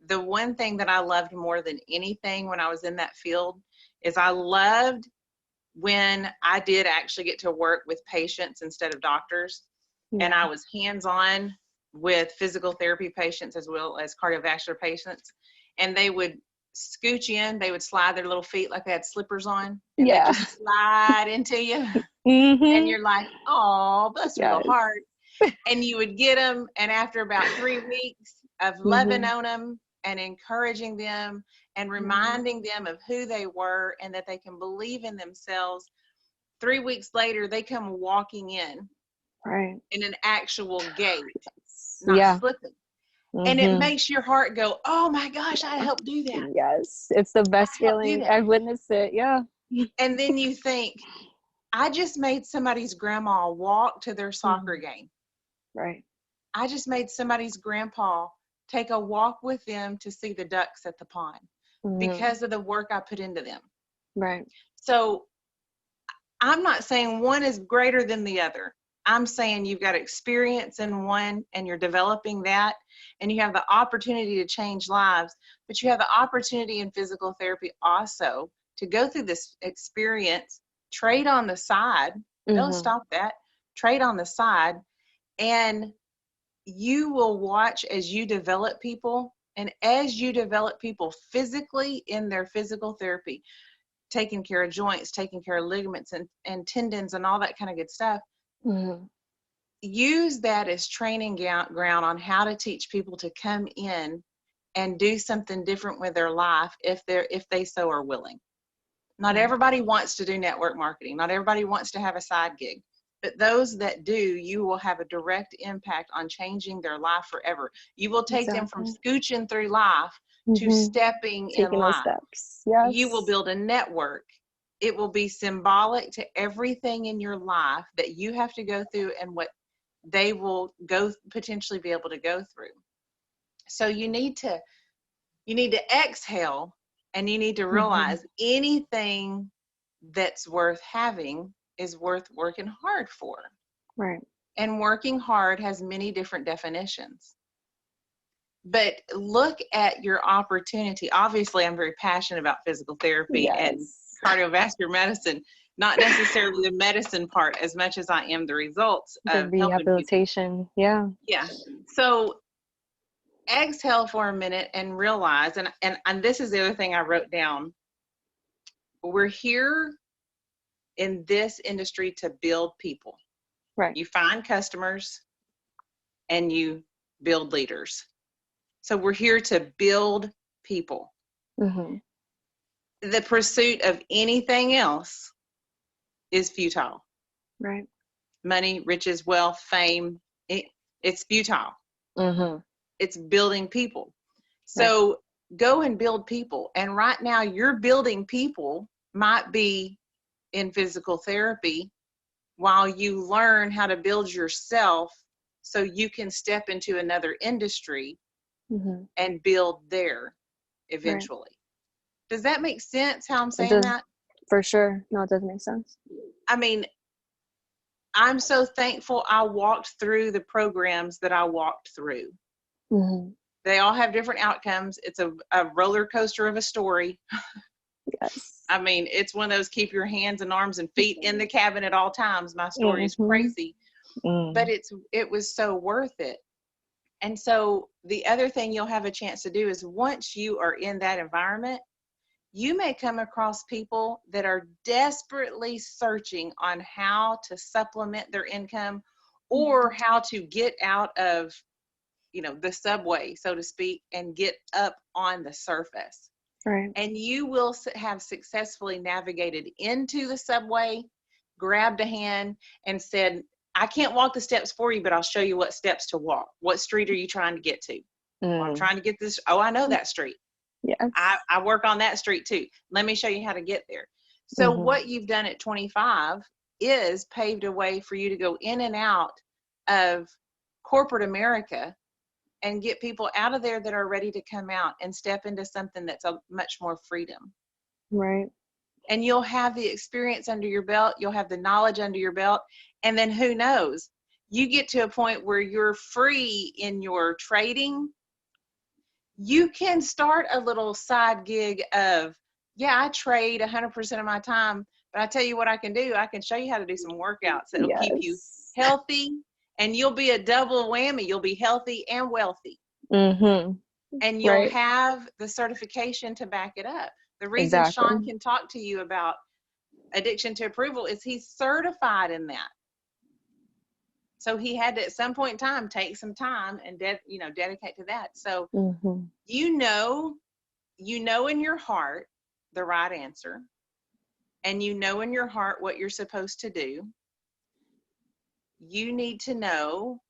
the one thing that I loved more than anything when I was in that field is I loved when I did actually get to work with patients instead of doctors. And I was hands-on with physical therapy patients as well as cardiovascular patients. And they would scooch in, they would slide their little feet like they had slippers on. And they just slide into you. And you're like, oh, bless your little heart. And you would get them. And after about 3 weeks of loving on them and encouraging them and reminding them of who they were and that they can believe in themselves, 3 weeks later, they come walking in an actual gait, not slipping. And it makes your heart go, oh my gosh, I helped do that. Yes. It's the best feeling. I've witnessed it. Yeah. And then you think, I just made somebody's grandma walk to their soccer game. Right. I just made somebody's grandpa take a walk with them to see the ducks at the pond because of the work I put into them. Right. So I'm not saying one is greater than the other. I'm saying you've got experience in one and you're developing that, and you have the opportunity to change lives, but you have the opportunity in physical therapy also to go through this experience, trade on the side. Don't stop that. Trade on the side, and you will watch as you develop people. And as you develop people physically in their physical therapy, taking care of joints, taking care of ligaments and tendons and all that kind of good stuff, use that as training ground on how to teach people to come in and do something different with their life if they so are willing. Not everybody wants to do network marketing. Not everybody wants to have a side gig. But those that do, you will have a direct impact on changing their life forever. You will take them from scooching through life to stepping in life. Steps. Yes. You will build a network. It will be symbolic to everything in your life that you have to go through and what they will potentially be able to go through. So you need to exhale, and you need to realize anything that's worth having is worth working hard for. Right. And working hard has many different definitions. But look at your opportunity. Obviously, I'm very passionate about physical therapy and cardiovascular medicine, not necessarily the medicine part as much as I am the results of rehabilitation. Yeah. Yeah. So exhale for a minute and realize, and this is the other thing I wrote down. We're here in this industry to build people. Right. You find customers and you build leaders. So we're here to build people. The pursuit of anything else is futile. Right. Money, riches, wealth, fame, it's futile. It's building people. So go and build people. And right now you're building people might be in physical therapy while you learn how to build yourself so you can step into another industry and build there eventually. Right. Does that make sense how I'm saying that? For sure. No, it does make sense. I mean, I'm so thankful I walked through the programs that I walked through. They all have different outcomes. It's a roller coaster of a story. Yes. I mean, it's one of those keep your hands and arms and feet in the cabin at all times. My story is crazy, but it was so worth it. And so the other thing you'll have a chance to do is once you are in that environment, you may come across people that are desperately searching on how to supplement their income or how to get out of, the subway, so to speak, and get up on the surface. Right. And you will have successfully navigated into the subway, grabbed a hand and said, I can't walk the steps for you, but I'll show you what steps to walk. What street are you trying to get to? Well, I'm trying to get this. Oh, I know that street. Yes. I work on that street too. Let me show you how to get there. So what you've done at 25 is paved a way for you to go in and out of corporate America and get people out of there that are ready to come out and step into something that's a much more freedom. Right. And you'll have the experience under your belt. You'll have the knowledge under your belt. And then who knows, you get to a point where you're free in your trading. You can start a little side gig of, yeah, I trade 100% of my time, but I tell you what I can do. I can show you how to do some workouts that'll keep you healthy, and you'll be a double whammy. You'll be healthy and wealthy. Mm-hmm. And you'll Right. have the certification to back it up. The reason Sean can talk to you about addiction to approval is he's certified in that. So he had to, at some point in time, take some time and dedicate to that. So you know in your heart the right answer, and you know in your heart what you're supposed to do. You need to know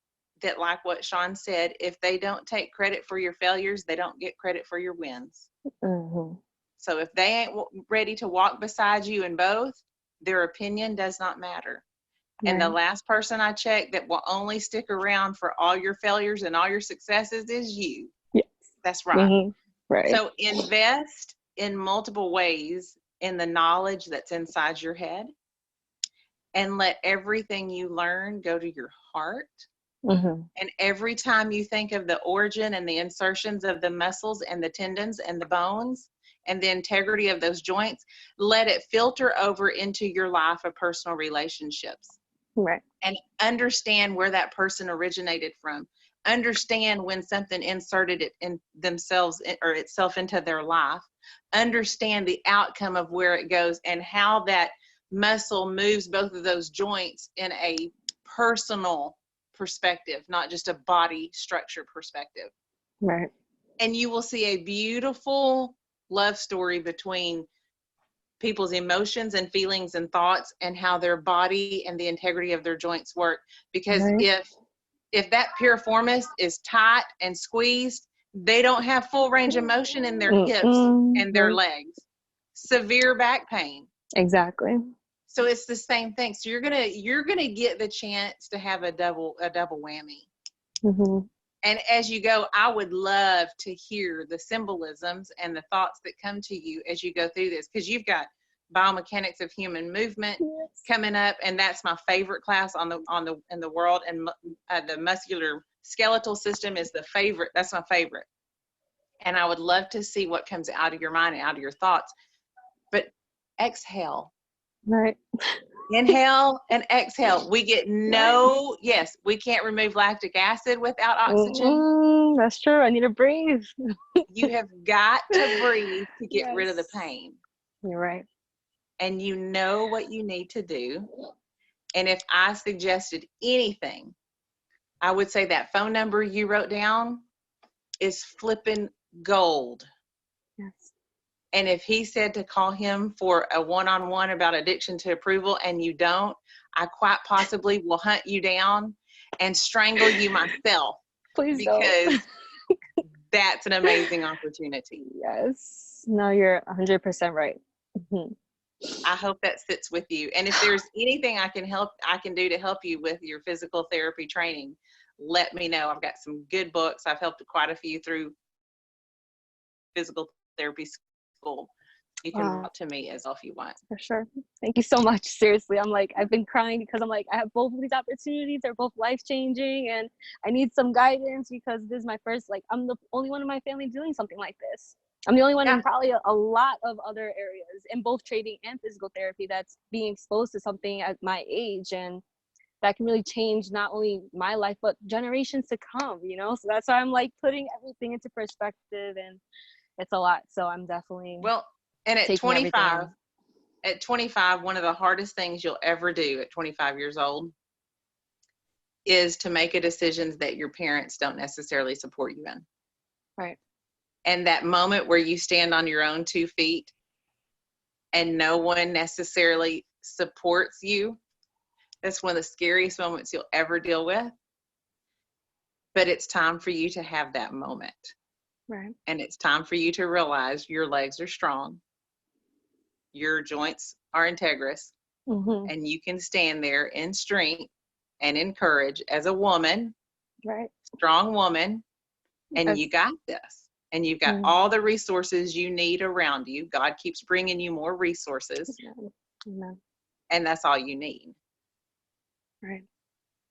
that, like what Sean said, if they don't take credit for your failures, they don't get credit for your wins. So if they ain't ready to walk beside you in both, their opinion does not matter. And the last person I checked that will only stick around for all your failures and all your successes is you. Yes. That's right. Right. So invest in multiple ways in the knowledge that's inside your head, and let everything you learn go to your heart. And every time you think of the origin and the insertions of the muscles and the tendons and the bones and the integrity of those joints, let it filter over into your life of personal relationships. Right. And understand where that person originated from. Understand when something inserted it in themselves or itself into their life. Understand the outcome of where it goes and how that muscle moves both of those joints in a personal perspective, not just a body structure perspective. Right. And you will see a beautiful love story between people's emotions and feelings and thoughts and how their body and the integrity of their joints work. Because if that piriformis is tight and squeezed, they don't have full range of motion in their hips and their legs. Severe back pain. Exactly. So it's the same thing. So you're gonna get the chance to have a double whammy. And as you go, I would love to hear the symbolisms and the thoughts that come to you as you go through this, because you've got biomechanics of human movement coming up, and that's my favorite class in the world. And the muscular skeletal system is the favorite. That's my favorite. And I would love to see what comes out of your mind and out of your thoughts. But exhale. Right. Inhale and exhale. We get we can't remove lactic acid without oxygen. That's true. I need to breathe. You have got to breathe to get rid of the pain. You're right. And you know what you need to do. And if I suggested anything, I would say that phone number you wrote down is flipping gold. Yes. And if he said to call him for a one-on-one about addiction to approval and you don't, I quite possibly will hunt you down and strangle you myself. Please because that's an amazing opportunity. Yes. No, you're 100% right. I hope that sits with you. And if there's anything I can do to help you with your physical therapy training, let me know. I've got some good books. I've helped quite a few through physical therapy school. You can talk to me as well if you want. For sure. Thank you so much. Seriously, I've been crying because I have both of these opportunities. They're both life-changing, and I need some guidance because this is my first, I'm the only one in my family doing something like this. I'm the only one in probably a lot of other areas in both trading and physical therapy that's being exposed to something at my age. And that can really change not only my life, but generations to come, you know? So that's why I'm like putting everything into perspective, and it's a lot. So I'm definitely Well, and taking everything in. at 25, one of the hardest things you'll ever do at 25 years old is to make a decision that your parents don't necessarily support you in. Right. And that moment where you stand on your own 2 feet and no one necessarily supports you, that's one of the scariest moments you'll ever deal with. But it's time for you to have that moment. Right. And it's time for you to realize your legs are strong, your joints are integrous, Mm-hmm. and you can stand there in strength and in courage as a woman, Right. strong woman, and Yes. you got this. And you've got Mm. all the resources you need around you. God keeps bringing you more resources, Amen. and that's all you need. Right.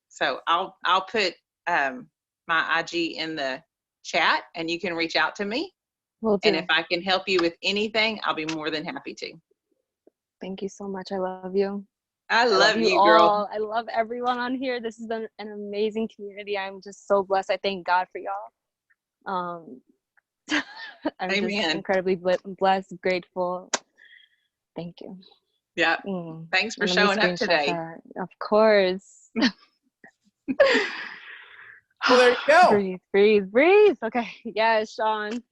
So I'll put my IG in the chat, and you can reach out to me. Will And do. if I can help you with anything, I'll be more than happy to. Thank you so much. I love you. I love you, all. girl. I love everyone on here. This has been an amazing community. I'm just so blessed. I thank God for y'all. I'm just Amen. incredibly blessed, grateful. Thank you. Yeah. Mm. Thanks for And let me showing up screenshot today. that. Of course. Well, there you go. Breathe, breathe, breathe. Okay. Yes, Sean.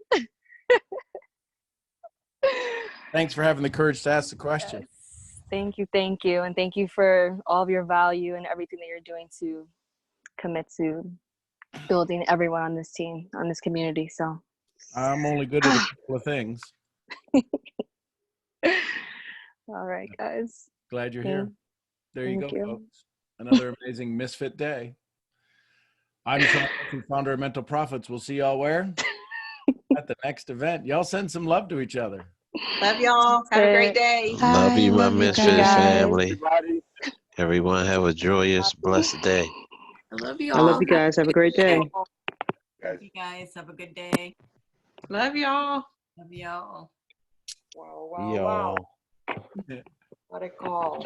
Thanks for having the courage to ask the question. Yes. Thank you. Thank you. And thank you for all of your value and everything that you're doing to commit to building everyone on this team, on this community. So I'm only good at a couple of things. all right, guys. Glad you're here. There you Thank go, you. folks. Another amazing Misfit day. I'm Sean Murphy, founder of Mental Profits. We'll see y'all where? At the next event. Y'all send some love to each other. Love y'all. Have a great day. Love you, my Love you Misfit guys. family. Everyone have a joyous, blessed day. I love you I all. love you guys. Have a great day. Love you guys. Have a good day. Love y'all. Love y'all. Wow, wow, Y'all. wow. What a call.